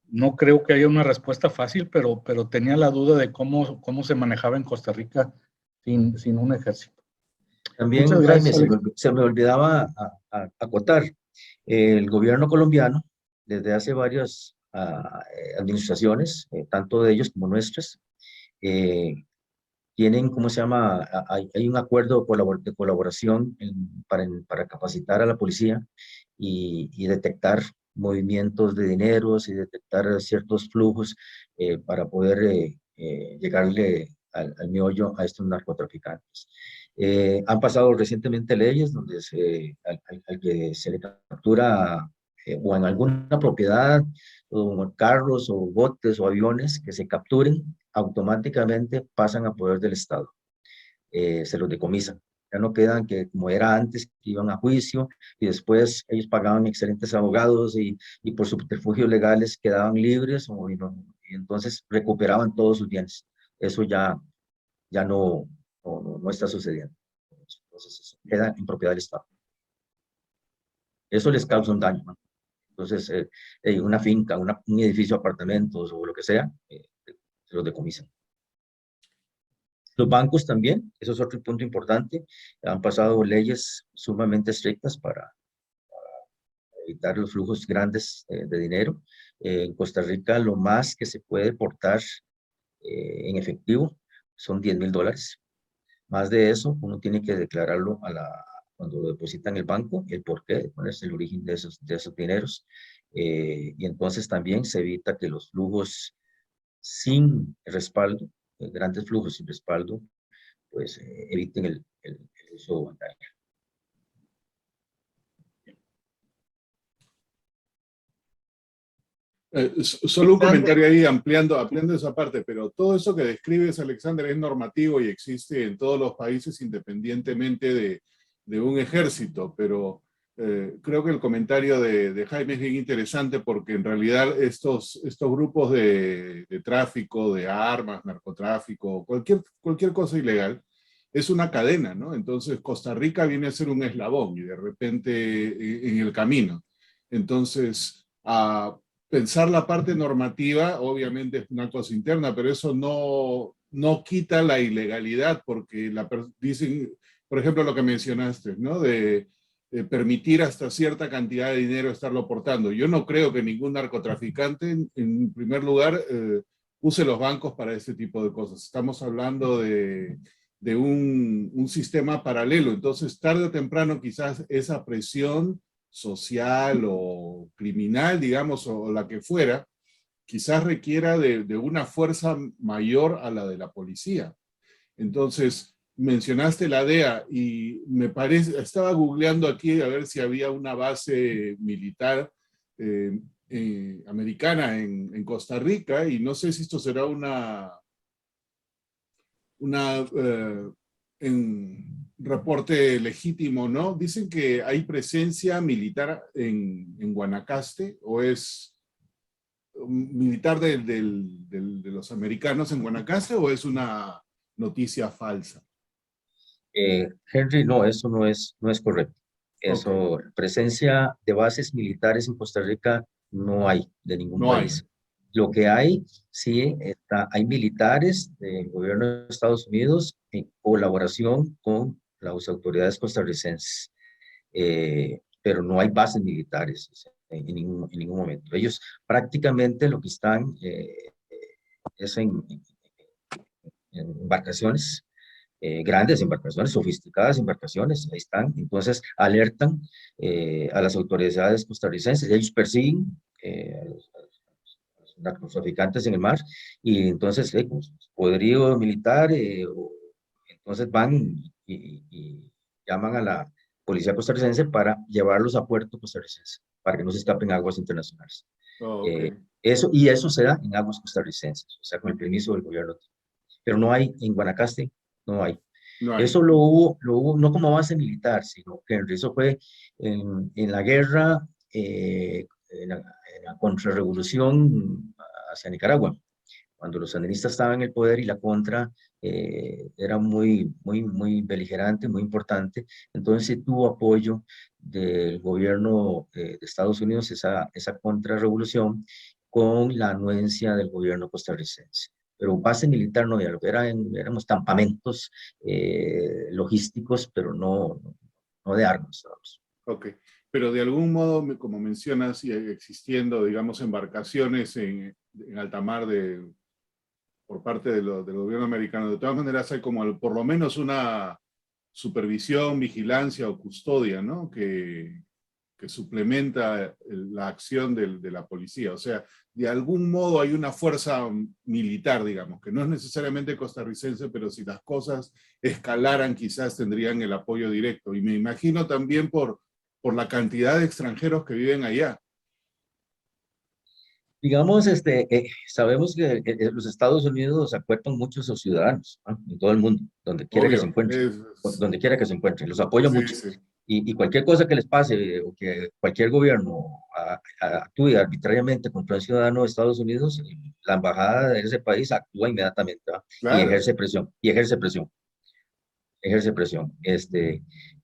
No creo que haya una respuesta fácil, pero tenía la duda de cómo se manejaba en Costa Rica sin un ejército. También, Muchas gracias, Jaime, Alex. se me olvidaba acotar. El gobierno colombiano, desde hace varios administraciones, tanto de ellos como nuestras, tienen, ¿cómo se llama? Hay un acuerdo de colaboración para capacitar a la policía y detectar movimientos de dineros y detectar ciertos flujos para poder llegarle al meollo a estos narcotraficantes. Han pasado recientemente leyes donde al que se le captura o en alguna propiedad, o carros o botes o aviones que se capturen, automáticamente pasan a poder del Estado. Se los decomisan. Ya no quedan que como era antes, que iban a juicio y después ellos pagaban excelentes abogados y por subterfugios legales quedaban libres y entonces recuperaban todos sus bienes. Eso ya no está sucediendo. Entonces eso queda en propiedad del Estado. Eso les causa un daño, ¿no? Entonces, una finca, un edificio de apartamentos o lo que sea, se los decomisan. Los bancos también, eso es otro punto importante, han pasado leyes sumamente estrictas para evitar los flujos grandes de dinero. En Costa Rica lo más que se puede portar en efectivo son $10,000. Más de eso, uno tiene que declararlo cuando lo deposita en el banco, el porqué, cuál es el origen de esos dineros. Y entonces también se evita que los flujos sin respaldo, grandes flujos sin respaldo, pues eviten el uso bancario. Solo un comentario ahí ampliando esa parte, pero todo eso que describes, Alexander, es normativo y existe en todos los países independientemente de un ejército, pero creo que el comentario de Jaime es bien interesante porque en realidad estos grupos de tráfico, de armas, narcotráfico, cualquier cosa ilegal, es una cadena, ¿no? Entonces Costa Rica viene a ser un eslabón y de repente en el camino. Entonces, pensar la parte normativa, obviamente es una cosa interna, pero eso no quita la ilegalidad, porque dicen, por ejemplo, lo que mencionaste, ¿no? De permitir hasta cierta cantidad de dinero estarlo portando. Yo no creo que ningún narcotraficante, en primer lugar, use los bancos para este tipo de cosas. Estamos hablando de un sistema paralelo, entonces tarde o temprano quizás esa presión social o criminal, digamos, o la que fuera, quizás requiera de una fuerza mayor a la de la policía. Entonces, mencionaste la DEA y me parece, estaba googleando aquí a ver si había una base militar americana en Costa Rica y no sé si esto será en reporte legítimo, ¿no? Dicen que hay presencia militar en Guanacaste, o es militar de los americanos en Guanacaste, o es una noticia falsa. Henry, no, eso no es correcto. Eso, Okay. presencia de bases militares en Costa Rica no hay de ningún No hay. país. Lo que hay, sí, hay militares del gobierno de Estados Unidos en colaboración con las autoridades costarricenses, pero no hay bases militares, o sea, en ningún momento. Ellos prácticamente lo que están es en embarcaciones, grandes embarcaciones, sofisticadas embarcaciones, ahí están. Entonces alertan a las autoridades costarricenses, ellos persiguen a los narcotraficantes en el mar, y entonces pues, poderío militar, entonces van y llaman a la policía costarricense para llevarlos a puerto costarricense, para que no se escapen aguas internacionales. Okay. Eso se da en aguas costarricenses, o sea, con el permiso del gobierno. Pero no hay, en Guanacaste, no hay. No hay. Eso lo hubo no como base militar, sino que eso fue en la guerra, en la contrarrevolución hacia Nicaragua, cuando los sandinistas estaban en el poder y la contra era muy beligerante, muy importante. Entonces sí tuvo apoyo del gobierno de Estados Unidos, esa contrarrevolución, con la anuencia del gobierno costarricense. Pero base militar no había, lo que éramos campamentos logísticos, pero no de armas, vamos. Ok. pero de algún modo, como mencionas, sigue existiendo, digamos, embarcaciones en alta mar por parte del gobierno americano. De todas maneras, hay como por lo menos una supervisión, vigilancia o custodia, ¿no? Que suplementa la acción de la policía. O sea, de algún modo hay una fuerza militar, digamos, que no es necesariamente costarricense, pero si las cosas escalaran, quizás tendrían el apoyo directo. Y me imagino también por la cantidad de extranjeros que viven allá. Digamos, sabemos que los Estados Unidos acuerpan mucho a sus ciudadanos, ¿no? En todo el mundo, donde quiera que se Obvio. encuentren, donde quiera que se encuentren, los apoya Sí, mucho. sí, Y cualquier cosa que les pase, o que cualquier gobierno actúe arbitrariamente contra un ciudadano de Estados Unidos, la embajada de ese país actúa inmediatamente, ¿va? Y claro. ejerce presión.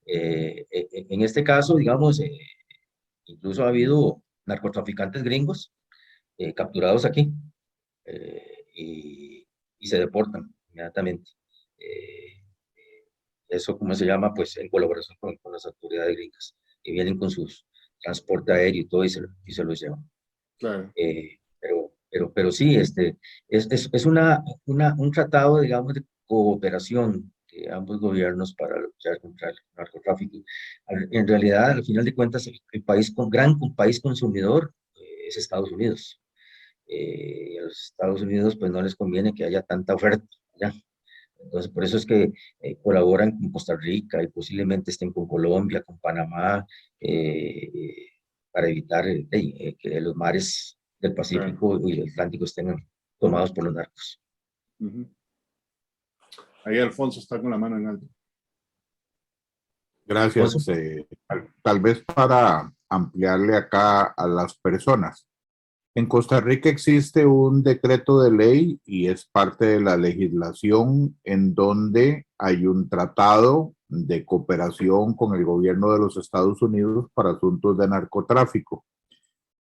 En este caso, digamos, incluso ha habido narcotraficantes gringos capturados aquí, y se deportan inmediatamente. Eh, Eso, ¿cómo se llama? Pues en colaboración con las autoridades gringas, que vienen con sus transporte aéreo y todo, y se los llevan. Claro. Pero sí, es un tratado, digamos, de cooperación de ambos gobiernos para luchar contra el narcotráfico. En realidad, al final de cuentas, el país consumidor es Estados Unidos. A los Estados Unidos pues no les conviene que haya tanta oferta, ¿ya? Entonces, por eso es que colaboran con Costa Rica y posiblemente estén con Colombia, con Panamá, eh, para evitar que los mares del Claro. Pacífico y el Atlántico estén tomados por los narcos. Uh-huh. Ahí Alfonso está con la mano en alto. Gracias. Tal vez para ampliarle acá a las personas. En Costa Rica existe un decreto de ley y es parte de la legislación en donde hay un tratado de cooperación con el gobierno de los Estados Unidos para asuntos de narcotráfico.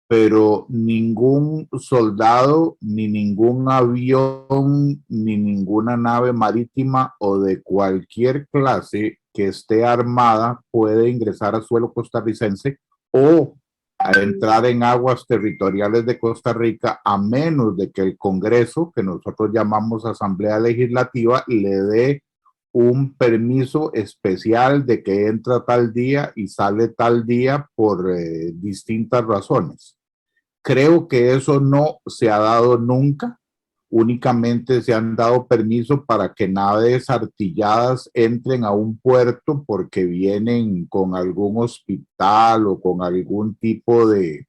Pero ningún soldado, ni ningún avión, ni ninguna nave marítima o de cualquier clase que esté armada puede ingresar a suelo costarricense o a entrar en aguas territoriales de Costa Rica, a menos de que el Congreso, que nosotros llamamos Asamblea Legislativa, le dé un permiso especial de que entra tal día y sale tal día por distintas razones. Creo que eso no se ha dado nunca. Únicamente se han dado permiso para que naves artilladas entren a un puerto porque vienen con algún hospital o con algún tipo de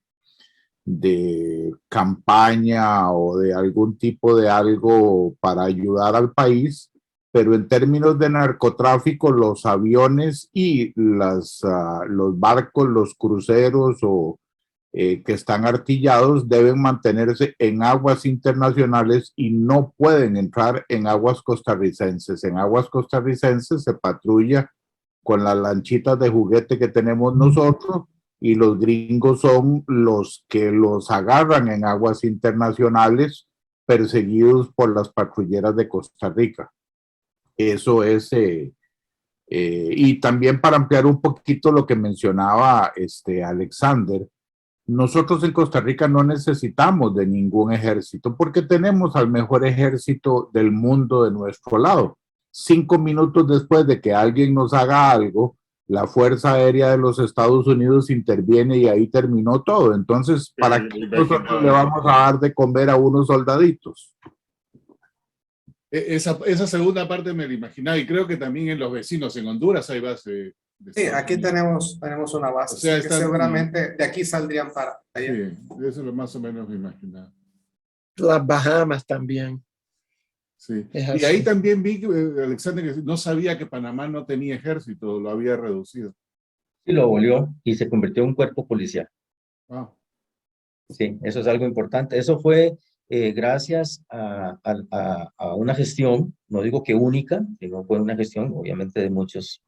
campaña o de algún tipo de algo para ayudar al país. Pero en términos de narcotráfico, los aviones y los barcos, los cruceros que están artillados deben mantenerse en aguas internacionales y no pueden entrar en aguas costarricenses. En aguas costarricenses se patrulla con las lanchitas de juguete que tenemos nosotros y los gringos son los que los agarran en aguas internacionales perseguidos por las patrulleras de Costa Rica. Eso es... y también para ampliar un poquito lo que mencionaba Alexander, nosotros en Costa Rica no necesitamos de ningún ejército porque tenemos al mejor ejército del mundo de nuestro lado. 5 minutos después de que alguien nos haga algo, la Fuerza Aérea de los Estados Unidos interviene y ahí terminó todo. Entonces, ¿para qué nosotros le vamos a dar de comer a unos soldaditos? Esa segunda parte me la imaginaba y creo que también en los vecinos, en Honduras hay base. Sí, aquí tenemos una base, o sea, que seguramente de aquí saldrían para allá. Sí, eso es lo más o menos me imaginaba. Las Bahamas también. Sí. Y ahí también vi, Alexander, que no sabía que Panamá no tenía ejército, lo había reducido. Sí, lo abolió y se convirtió en un cuerpo policial. Wow. Sí, eso es algo importante. Eso fue gracias a una gestión, no digo que única, sino fue una gestión, obviamente, de muchos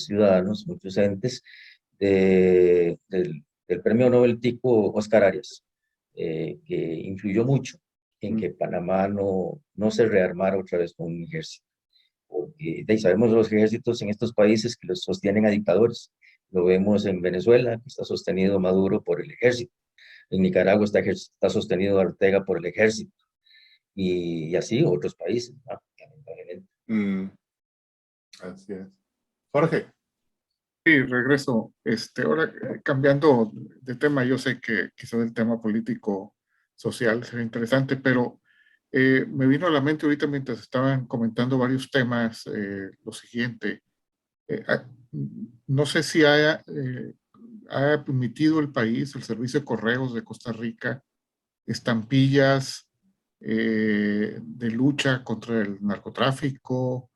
ciudadanos, muchos entes, del premio Nobel Tico Oscar Arias, que influyó mucho en que Panamá no se rearmara otra vez con un ejército. Porque sabemos los ejércitos en estos países que los sostienen a dictadores, Lo vemos en Venezuela, que está sostenido Maduro por el ejército. En Nicaragua está sostenido Ortega por el ejército. Y así otros países, ¿no? Lamentablemente. Así es. Jorge. Sí, regreso. Ahora cambiando de tema, yo sé que quizás el tema político social sería interesante, pero me vino a la mente ahorita mientras estaban comentando varios temas lo siguiente. No sé si ha permitido el país, el Servicio de Correos de Costa Rica, estampillas de lucha contra el narcotráfico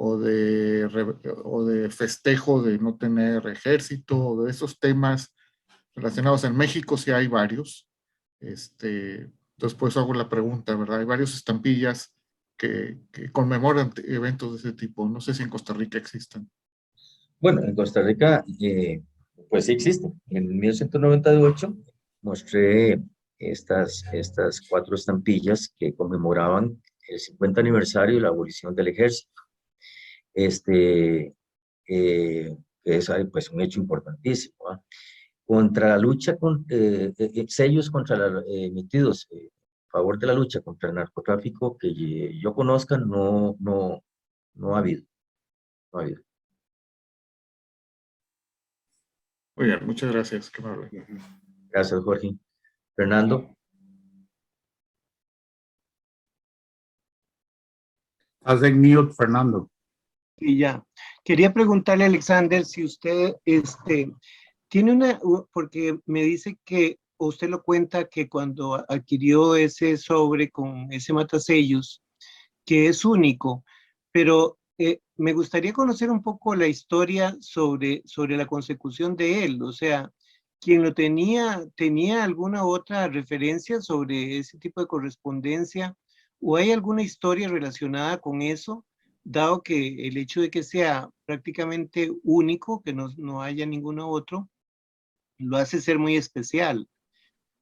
o de festejo de no tener ejército, o de esos temas relacionados. En México sí hay varios. Entonces, por eso hago la pregunta, ¿verdad? Hay varias estampillas que conmemoran eventos de ese tipo. No sé si en Costa Rica existen. Bueno, en Costa Rica, pues sí existe. En 1998 mostré estas 4 estampillas que conmemoraban el 50 aniversario de la abolición del ejército. Que es pues, un hecho importantísimo, ¿ah? Contra la lucha, sellos emitidos a favor de la lucha contra el narcotráfico que yo conozca, no ha habido. No ha habido. Muy bien, muchas gracias. Qué amable. Gracias, Jorge. Fernando. Haz en mute, Fernando. Y ya. Quería preguntarle a Alexander si usted tiene porque me dice que, o usted lo cuenta, que cuando adquirió ese sobre con ese matasellos, que es único, pero me gustaría conocer un poco la historia sobre la consecución de él. O sea, quien lo tenía alguna otra referencia sobre ese tipo de correspondencia, o hay alguna historia relacionada con eso, dado que el hecho de que sea prácticamente único, que no haya ninguno otro, lo hace ser muy especial.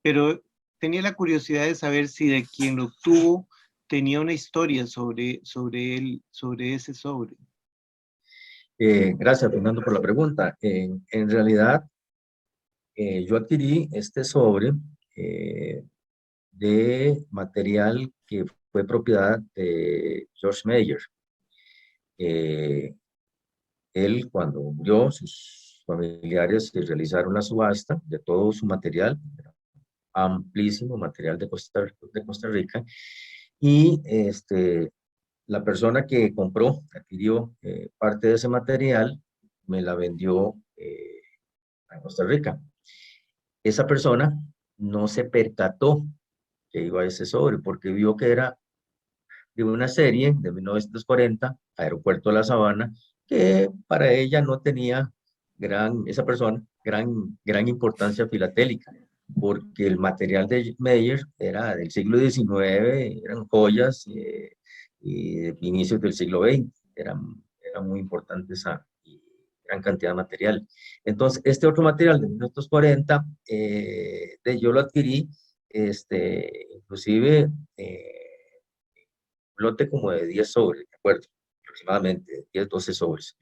Pero tenía la curiosidad de saber si de quien lo obtuvo tenía una historia sobre ese sobre. Gracias, Fernando, por la pregunta. En realidad, yo adquirí este sobre de material que fue propiedad de George Meyer. Él, cuando murió, sus familiares realizaron la subasta de todo su material, amplísimo material de Costa Rica, y la persona que compró, adquirió parte de ese material, me la vendió a Costa Rica. Esa persona no se percató que iba a ese sobre, porque vio que era de una serie de 1940, Aeropuerto de la Sabana, que para ella no tenía esa persona, gran importancia filatélica, porque el material de Meyer era del siglo XIX, eran joyas y de inicios del siglo XX, era muy importante esa gran cantidad de material. Entonces, este otro material de 1940, yo lo adquirí, inclusive, lote como de 10 sobres, de acuerdo, aproximadamente 10, 12 sobres.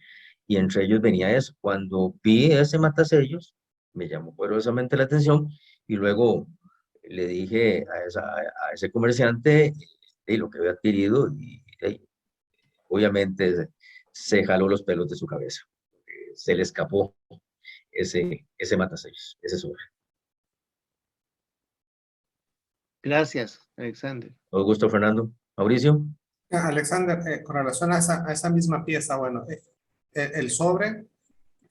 Y entre ellos venía eso. Cuando vi ese matasellos, me llamó poderosamente la atención y luego le dije a ese comerciante lo que había adquirido y obviamente se jaló los pelos de su cabeza. Se le escapó ese matasellos, ese sobre. Gracias, Alexander. Todo gusto, Fernando. Mauricio. Alexander, con relación a esa misma pieza, bueno, el sobre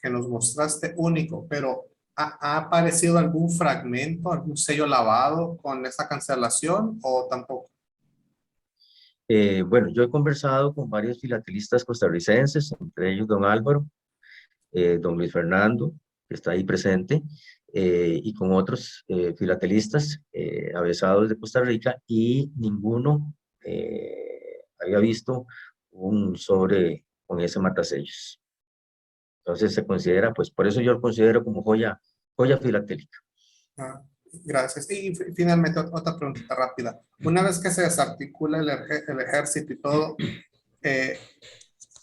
que nos mostraste único, pero ¿ha aparecido algún fragmento, algún sello lavado con esa cancelación o tampoco? Bueno, yo he conversado con varios filatelistas costarricenses, entre ellos don Álvaro, don Luis Fernando, que está ahí presente, y con otros filatelistas avesados de Costa Rica, y ninguno había visto un sobre con ese matasellos. Entonces se considera, pues por eso yo lo considero como joya filatélica. Gracias. Y finalmente otra preguntita rápida. Una vez que se desarticula el ejército y todo,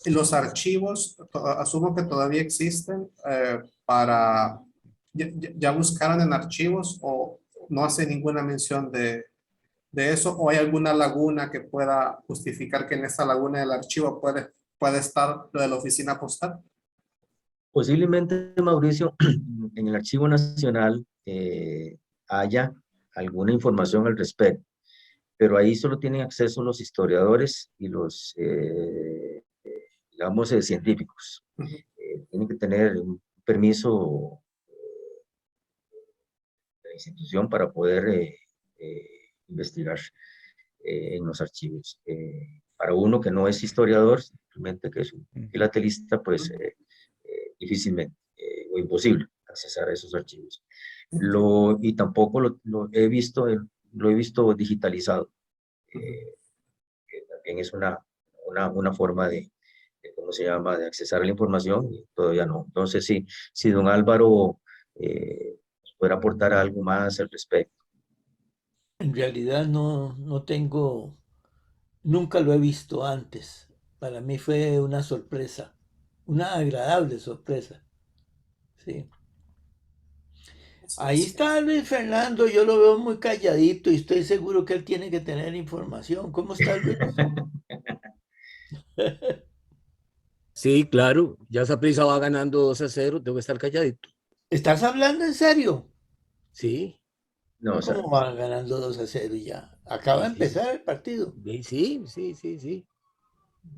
los archivos, asumo que todavía existen para, ya buscaron en archivos o no hace ninguna mención de eso, o hay alguna laguna que pueda justificar que en esta laguna del archivo puede estar lo de la oficina postal. Posiblemente, Mauricio, en el Archivo Nacional haya alguna información al respecto, pero ahí solo tienen acceso los historiadores y los, digamos, científicos. Tienen que tener un permiso de la institución para poder investigar en los archivos. Para uno que no es historiador, simplemente que es un filatelista, pues difícilmente o imposible accesar a esos archivos. Y tampoco lo he visto digitalizado. Que también es una forma ¿cómo se llama?, de accesar a la información, y todavía no. Entonces, sí, si don Álvaro puede aportar algo más al respecto. En realidad no tengo, nunca lo he visto antes. Para mí fue una sorpresa, una agradable sorpresa. Sí. Ahí está Luis Fernando, yo lo veo muy calladito y estoy seguro que él tiene que tener información. ¿Cómo está Luis? Sí, claro, ya Saprissa va ganando 2-0, tengo que estar calladito. ¿Estás hablando en serio? Sí. No, o sea, ¿Cómo van ganando 2-0 ya? Acaba de Sí, empezar el partido. Sí, sí, sí, sí.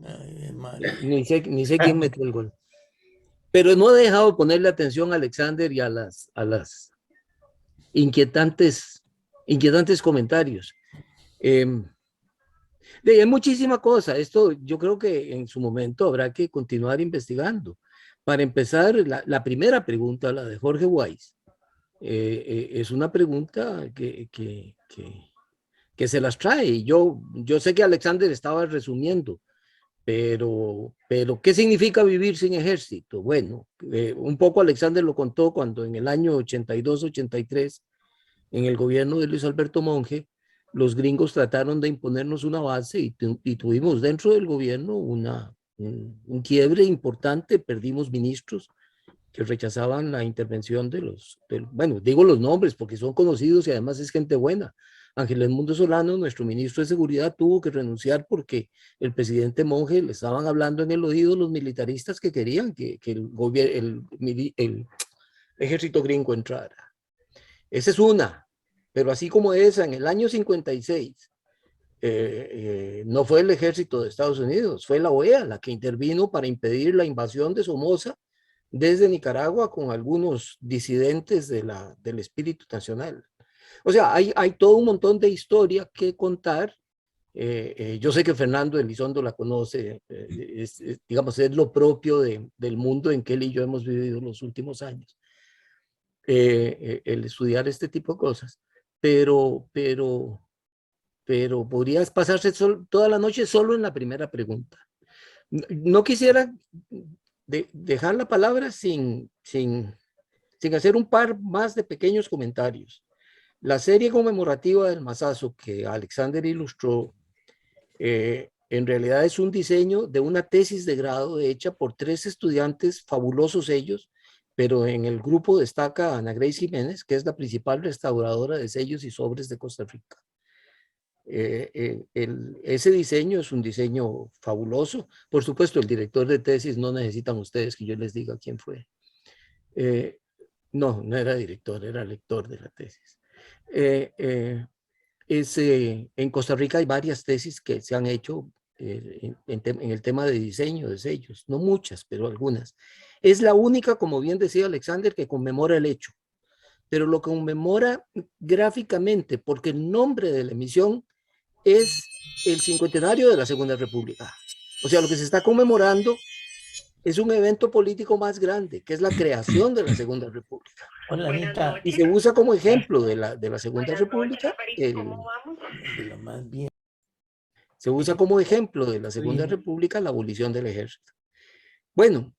Ay, María. Ni sé quién metió el gol. Pero no he dejado de ponerle atención a Alexander y a las inquietantes comentarios. Hay muchísima cosa. Esto yo creo que en su momento habrá que continuar investigando. Para empezar, la primera pregunta, la de Jorge Weiss, es una pregunta que se las trae. Yo sé que Alexander estaba resumiendo, pero ¿qué significa vivir sin ejército? Bueno, un poco Alexander lo contó cuando en el año 82-83, en el gobierno de Luis Alberto Monge, los gringos trataron de imponernos una base y tuvimos dentro del gobierno un quiebre importante, perdimos ministros que rechazaban la intervención bueno, digo los nombres porque son conocidos y además es gente buena. Ángel Edmundo Solano, nuestro ministro de Seguridad, tuvo que renunciar porque el presidente Monge le estaban hablando en el oído los militaristas que querían que el ejército gringo entrara. Esa es una, pero así como esa, en el año 56, no fue el ejército de Estados Unidos, fue la OEA la que intervino para impedir la invasión de Somoza desde Nicaragua con algunos disidentes del espíritu nacional. O sea, hay todo un montón de historia que contar. Yo sé que Fernando Elizondo la conoce, digamos, es lo propio del mundo en que él y yo hemos vivido los últimos años. El estudiar este tipo de cosas, pero podrías pasarse toda la noche solo en la primera pregunta. No quisiera dejar la palabra sin hacer un par más de pequeños comentarios. La serie conmemorativa del Masazo que Alexander ilustró, en realidad es un diseño de una tesis de grado hecha por 3 estudiantes, fabulosos ellos, pero en el grupo destaca Ana Grace Jiménez, que es la principal restauradora de sellos y sobres de Costa Rica. Ese diseño es un diseño fabuloso. Por supuesto, el director de tesis no necesitan ustedes que yo les diga quién fue. No era director, era lector de la tesis. En Costa Rica hay varias tesis que se han hecho en el tema de diseño de sellos, no muchas, pero algunas. Es la única, como bien decía Alexander, que conmemora el hecho, pero lo conmemora gráficamente porque el nombre de la emisión es el 50º de la Segunda República. O sea, lo que se está conmemorando es un evento político más grande, que es la creación de la Segunda República. Hola, Anita. Y se usa como ejemplo de la Segunda República lo más bien. se usa como ejemplo de la Segunda República la abolición del ejército. Bueno,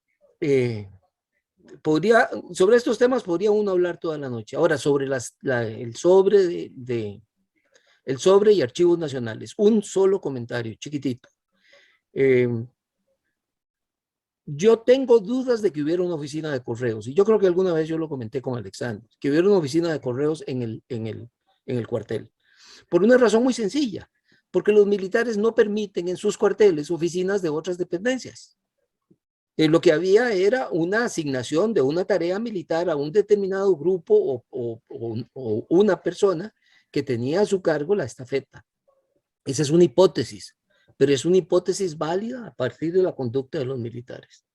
sobre estos temas podría uno hablar toda la noche. Ahora, sobre el sobre y archivos nacionales, un solo comentario chiquitito. Yo tengo dudas de que hubiera una oficina de correos, y yo creo que alguna vez yo lo comenté con Alexander, que hubiera una oficina de correos en el cuartel, por una razón muy sencilla, porque los militares no permiten en sus cuarteles oficinas de otras dependencias. Lo que había era una asignación de una tarea militar a un determinado grupo o una persona que tenía a su cargo la estafeta. Esa es una hipótesis, pero es una hipótesis válida a partir de la conducta de los militares.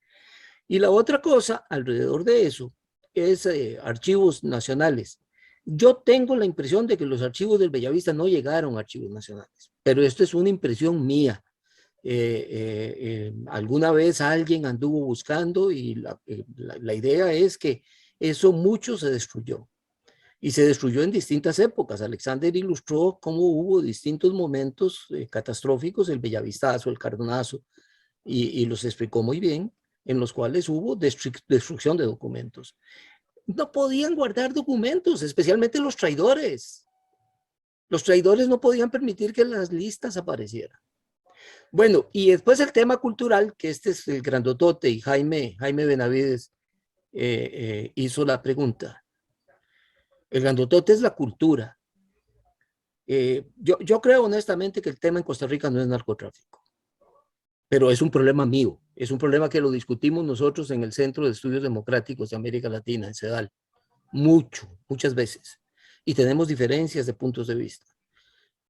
Y la otra cosa alrededor de eso es archivos nacionales. Yo tengo la impresión de que los archivos del Bellavista no llegaron a archivos nacionales, pero esto es una impresión mía. Alguna vez alguien anduvo buscando y la idea es que eso mucho se destruyó. Y se destruyó en distintas épocas. Alexander ilustró cómo hubo distintos momentos catastróficos, el Bellavistazo, el Cardonazo, y los explicó muy bien, en los cuales hubo destrucción de documentos. No podían guardar documentos, especialmente los traidores. Los traidores no podían permitir que las listas aparecieran. Bueno, y después el tema cultural, que este es el grandotote, y Jaime Benavides hizo la pregunta. El grandotote es la cultura. Yo creo honestamente que el tema en Costa Rica no es narcotráfico, pero es un problema mío, es un problema que lo discutimos nosotros en el Centro de Estudios Democráticos de América Latina, en CEDAL, muchas veces, y tenemos diferencias de puntos de vista.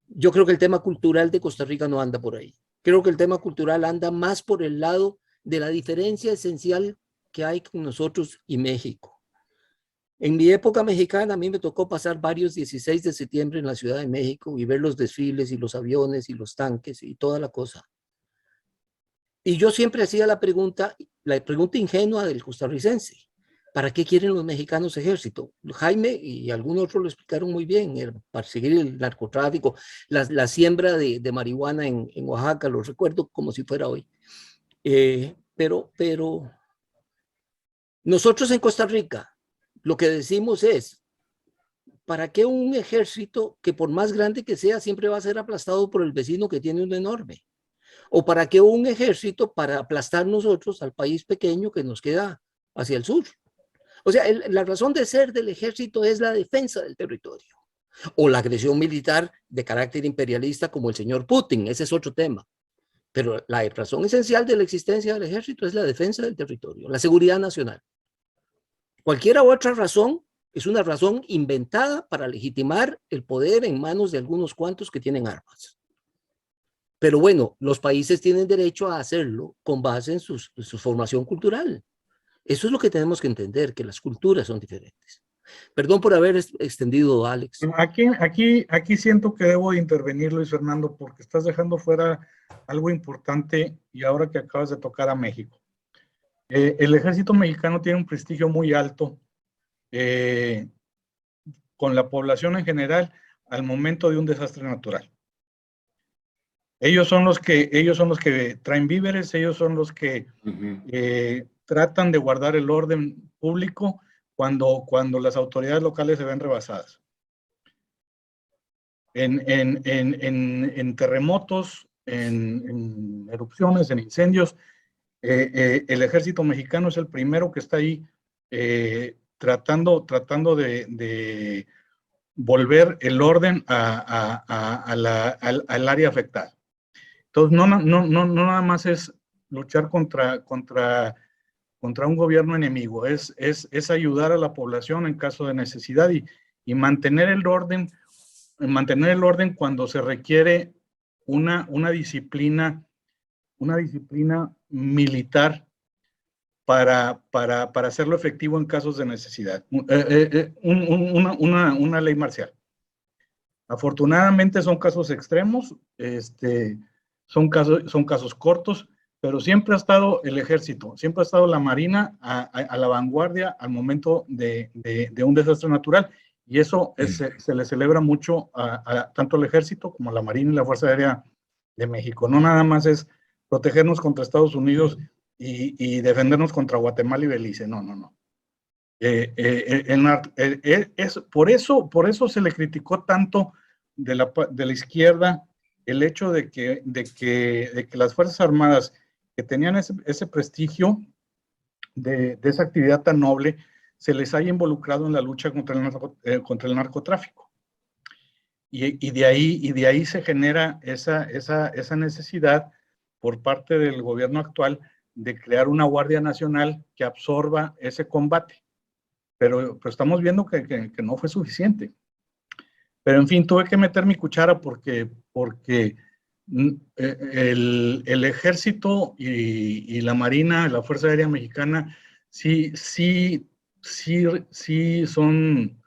Yo creo que el tema cultural de Costa Rica no anda por ahí. Creo que el tema cultural anda más por el lado de la diferencia esencial que hay con nosotros y México. En mi época mexicana, a mí me tocó pasar varios 16 de septiembre en la Ciudad de México y ver los desfiles y los aviones y los tanques y toda la cosa. Y yo siempre hacía la pregunta ingenua del costarricense. ¿Para qué quieren los mexicanos ejército? Jaime y algún otro lo explicaron muy bien, para seguir el narcotráfico, la siembra de marihuana en Oaxaca, lo recuerdo como si fuera hoy. Pero nosotros en Costa Rica lo que decimos es, ¿para qué un ejército que por más grande que sea siempre va a ser aplastado por el vecino que tiene uno enorme? ¿O para qué un ejército para aplastar nosotros al país pequeño que nos queda hacia el sur? O sea, la razón de ser del ejército es la defensa del territorio o la agresión militar de carácter imperialista como el señor Putin, ese es otro tema. Pero la razón esencial de la existencia del ejército es la defensa del territorio, la seguridad nacional. Cualquier otra razón es una razón inventada para legitimar el poder en manos de algunos cuantos que tienen armas. Pero bueno, los países tienen derecho a hacerlo con base en su formación cultural. Eso es lo que tenemos que entender, que las culturas son diferentes. Perdón por haber extendido, Alex. Aquí siento que debo de intervenir, Luis Fernando, porque estás dejando fuera algo importante y ahora que acabas de tocar a México. El ejército mexicano tiene un prestigio muy alto con la población en general al momento de un desastre natural. Ellos son los que traen víveres, ellos son los que tratan de guardar el orden público cuando las autoridades locales se ven rebasadas. En terremotos, en erupciones, en incendios, el ejército mexicano es el primero que está ahí tratando de volver el orden al área afectada. Entonces, no nada más es luchar contra un gobierno enemigo, es ayudar a la población en caso de necesidad y mantener el orden cuando se requiere una disciplina militar para hacerlo efectivo en casos de necesidad. Una ley marcial. Afortunadamente son casos extremos, son casos cortos, pero siempre ha estado el ejército, siempre ha estado la marina a la vanguardia al momento de un desastre natural, y eso se le celebra mucho tanto al ejército como a la marina y la Fuerza Aérea de México. No nada más es protegernos contra Estados Unidos y defendernos contra Guatemala y Belice, no. Por eso se le criticó tanto de la izquierda el hecho de que las Fuerzas Armadas que tenían ese prestigio de esa actividad tan noble, se les haya involucrado en la lucha contra el narcotráfico. Y de ahí se genera esa necesidad por parte del gobierno actual de crear una Guardia Nacional que absorba ese combate. Pero estamos viendo que no fue suficiente. Pero en fin, tuve que meter mi cuchara porque el ejército y la Marina, la Fuerza Aérea Mexicana, sí son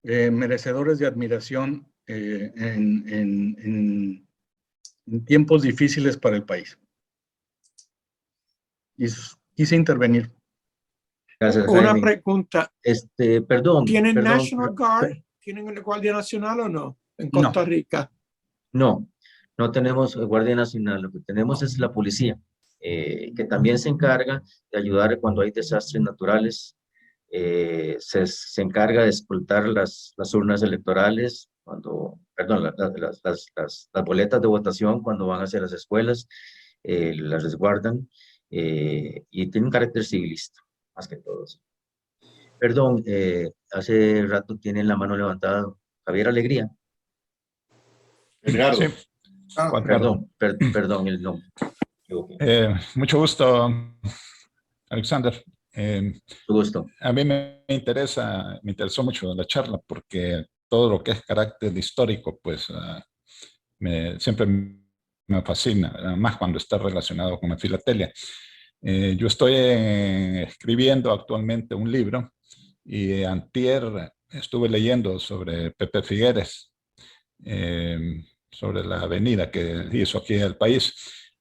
merecedores de admiración en tiempos difíciles para el país. Y quise intervenir. Gracias, Una Jaime. pregunta. Perdón. ¿Tienen perdón, National Guard? ¿Tienen la Guardia Nacional o no? En Costa Rica. No tenemos Guardia Nacional. Lo que tenemos es la policía, que también se encarga de ayudar cuando hay desastres naturales. Se encarga de escoltar las urnas electorales, las boletas de votación cuando van hacia las escuelas, las resguardan, y tiene un carácter civilista, más que todo. Perdón, hace rato tienen la mano levantada Javier Alegría. Edgardo. Sí, Juan Carlos. Perdón el nombre. Mucho gusto, Alexander. Mucho gusto. A mí me interesó mucho la charla porque todo lo que es carácter histórico, pues siempre me fascina, más cuando está relacionado con la filatelia. Yo estoy escribiendo actualmente un libro y antier estuve leyendo sobre Pepe Figueres, sobre la avenida que hizo aquí en el país,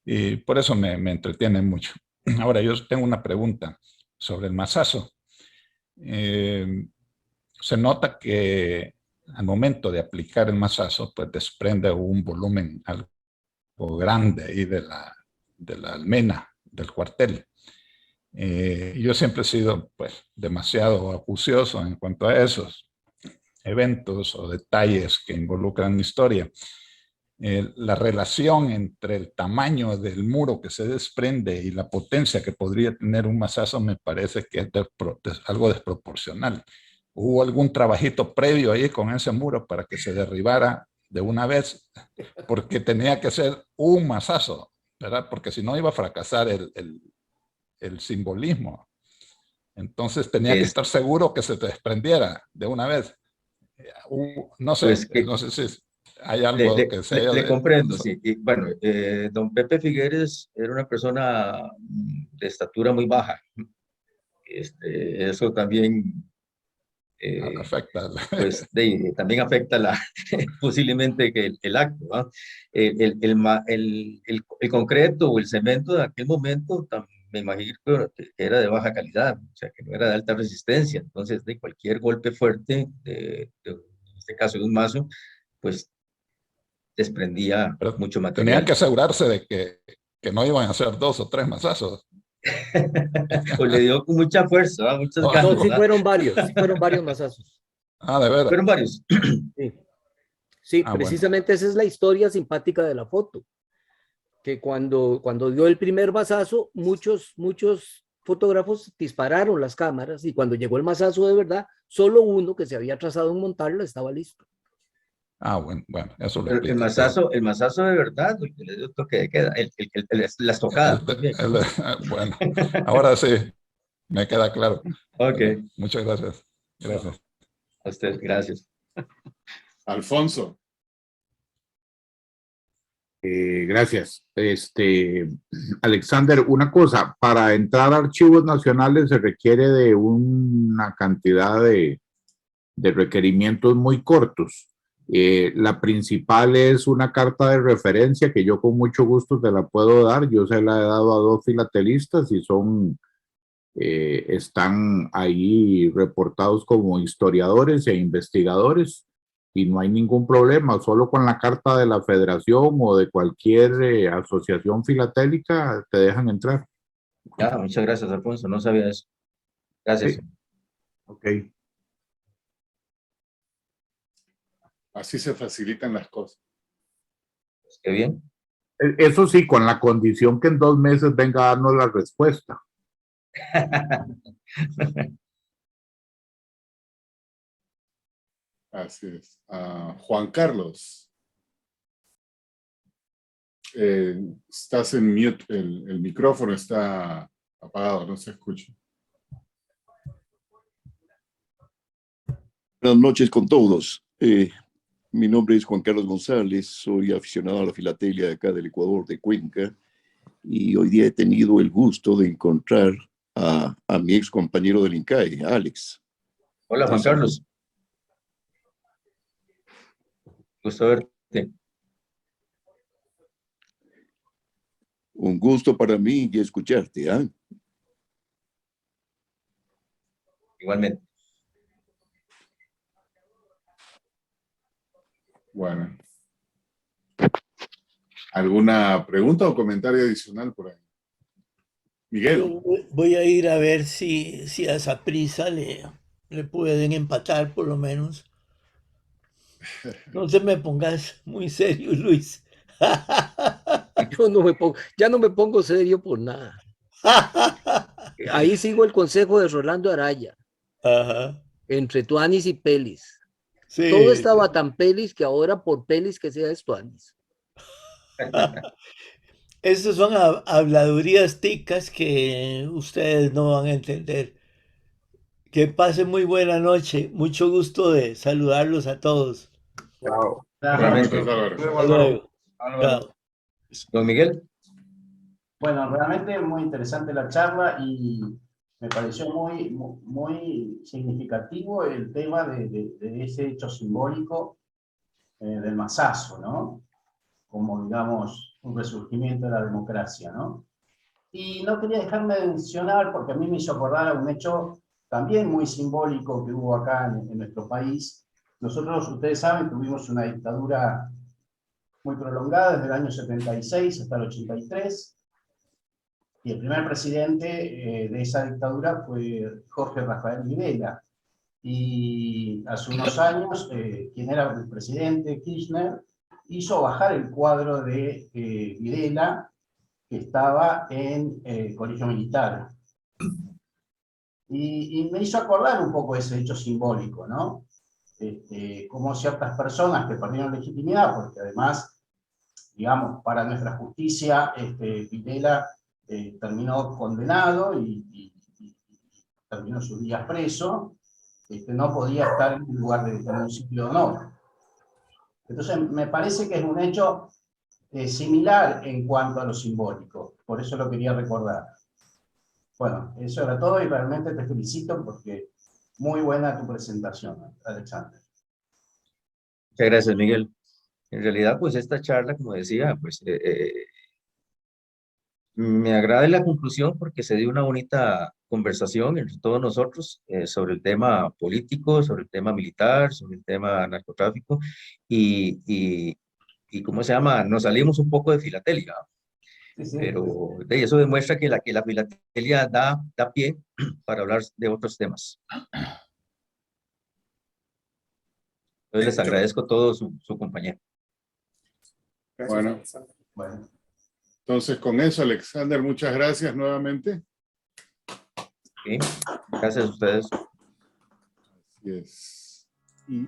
y por eso me entretiene mucho. Ahora, yo tengo una pregunta sobre el masazo. Se nota que al momento de aplicar el masazo, pues desprende un volumen algo grande ahí de la almena del cuartel. Yo siempre he sido pues demasiado acucioso en cuanto a esos eventos o detalles que involucran historia. La relación entre el tamaño del muro que se desprende y la potencia que podría tener un masazo me parece que es algo desproporcional. ¿Hubo algún trabajito previo ahí con ese muro para que se derribara de una vez? Porque tenía que ser un masazo, ¿verdad? Porque si no iba a fracasar el simbolismo. Entonces tenía que estar seguro que se desprendiera de una vez. No sé, Pues no sé si hay algo que se haya... Le comprendo, sí. Y, bueno, don Pepe Figueres era una persona de estatura muy baja. Eso también, afecta. pues, también afecta posiblemente que el acto, ¿no? El concreto o el cemento de aquel momento me imagino que era de baja calidad, o sea, que no era de alta resistencia. Entonces, de cualquier golpe fuerte, en este caso de un mazo, pues desprendía Pero mucho material. tenían que asegurarse de que no iban a hacer 2 o 3 masazos. O le dio con mucha fuerza, muchas ganas. No, sí fueron varios masazos. Ah, de verdad. Fueron varios. Sí, precisamente esa es la historia simpática de la foto. Que cuando dio el primer mazazo, muchos fotógrafos dispararon las cámaras y cuando llegó el mazazo de verdad, solo uno que se había trazado en montarla estaba listo. Ah, bueno, eso lo explica. El mazazo de verdad, el que le dio toque de queda, las tocadas. Bueno, ahora sí, me queda claro. Ok. Muchas gracias. Gracias. A usted, gracias. Alfonso. Gracias. Alexander, una cosa, para entrar a archivos nacionales se requiere de una cantidad de requerimientos muy cortos. La principal es una carta de referencia que yo con mucho gusto te la puedo dar. Yo se la he dado a 2 filatelistas y están ahí reportados como historiadores e investigadores y no hay ningún problema, solo con la carta de la federación o de cualquier asociación filatélica te dejan entrar. Muchas gracias, Alfonso, no sabía eso. Gracias. Sí. Ok. Así se facilitan las cosas. Pues qué bien. Eso sí, con la condición que en 2 meses venga a darnos la respuesta. Así es. Juan Carlos. Estás en mute, el micrófono está apagado, no se escucha. Buenas noches con todos. Mi nombre es Juan Carlos González, soy aficionado a la filatelia de acá del Ecuador, de Cuenca, y hoy día he tenido el gusto de encontrar a mi ex compañero del INCAE, Alex. Hola, Juan Carlos. Gusto verte. Un gusto para mí y escucharte. Igualmente. Bueno. ¿Alguna pregunta o comentario adicional por ahí? Miguel. Yo voy a ir a ver si a Saprissa le pueden empatar por lo menos. No te me pongas muy serio, Luis. Yo no me pongo, ya no me pongo serio por nada. Ahí sigo el consejo de Rolando Araya. Ajá. Entre tuanis y pelis. Sí, Todo estaba tan pelis que ahora por pelis que sea es tuanis. Estas son habladurías ticas que ustedes no van a entender. Que pasen muy buena noche. Mucho gusto de saludarlos a todos. Chao. Realmente. Hasta luego. Chao. Don Miguel. Bueno, realmente muy interesante la charla y me pareció muy significativo el tema de ese hecho simbólico del masazo, ¿no? Como, digamos, un resurgimiento de la democracia, ¿no? Y no quería dejarme de mencionar, porque a mí me hizo acordar a un hecho también muy simbólico que hubo acá en nuestro país. Nosotros, ustedes saben, tuvimos una dictadura muy prolongada desde el año 76 hasta el 83. Y el primer presidente de esa dictadura fue Jorge Rafael Videla. Y hace unos años, quien era el presidente, Kirchner, hizo bajar el cuadro de Videla, que estaba en el colegio militar. Y me hizo acordar un poco ese hecho simbólico, ¿no? Como ciertas personas que perdieron legitimidad, porque además, digamos, para nuestra justicia, Videla terminó condenado y terminó sus días preso, no podía estar en un lugar en un sitio de honor. Entonces, me parece que es un hecho similar en cuanto a lo simbólico, por eso lo quería recordar. Bueno, eso era todo y realmente te felicito porque muy buena tu presentación, Alexander. Muchas gracias, Miguel. En realidad, pues esta charla, como decía, pues me agrada la conclusión porque se dio una bonita conversación entre todos nosotros sobre el tema político, sobre el tema militar, sobre el tema narcotráfico y ¿cómo se llama? Nos salimos un poco de filatelia, Sí. pero eso demuestra que la filatelia da pie para hablar de otros temas. Entonces les agradezco todo su compañía. Bueno. Entonces, con eso, Alexander, muchas gracias nuevamente. Sí, gracias a ustedes. Así es. Y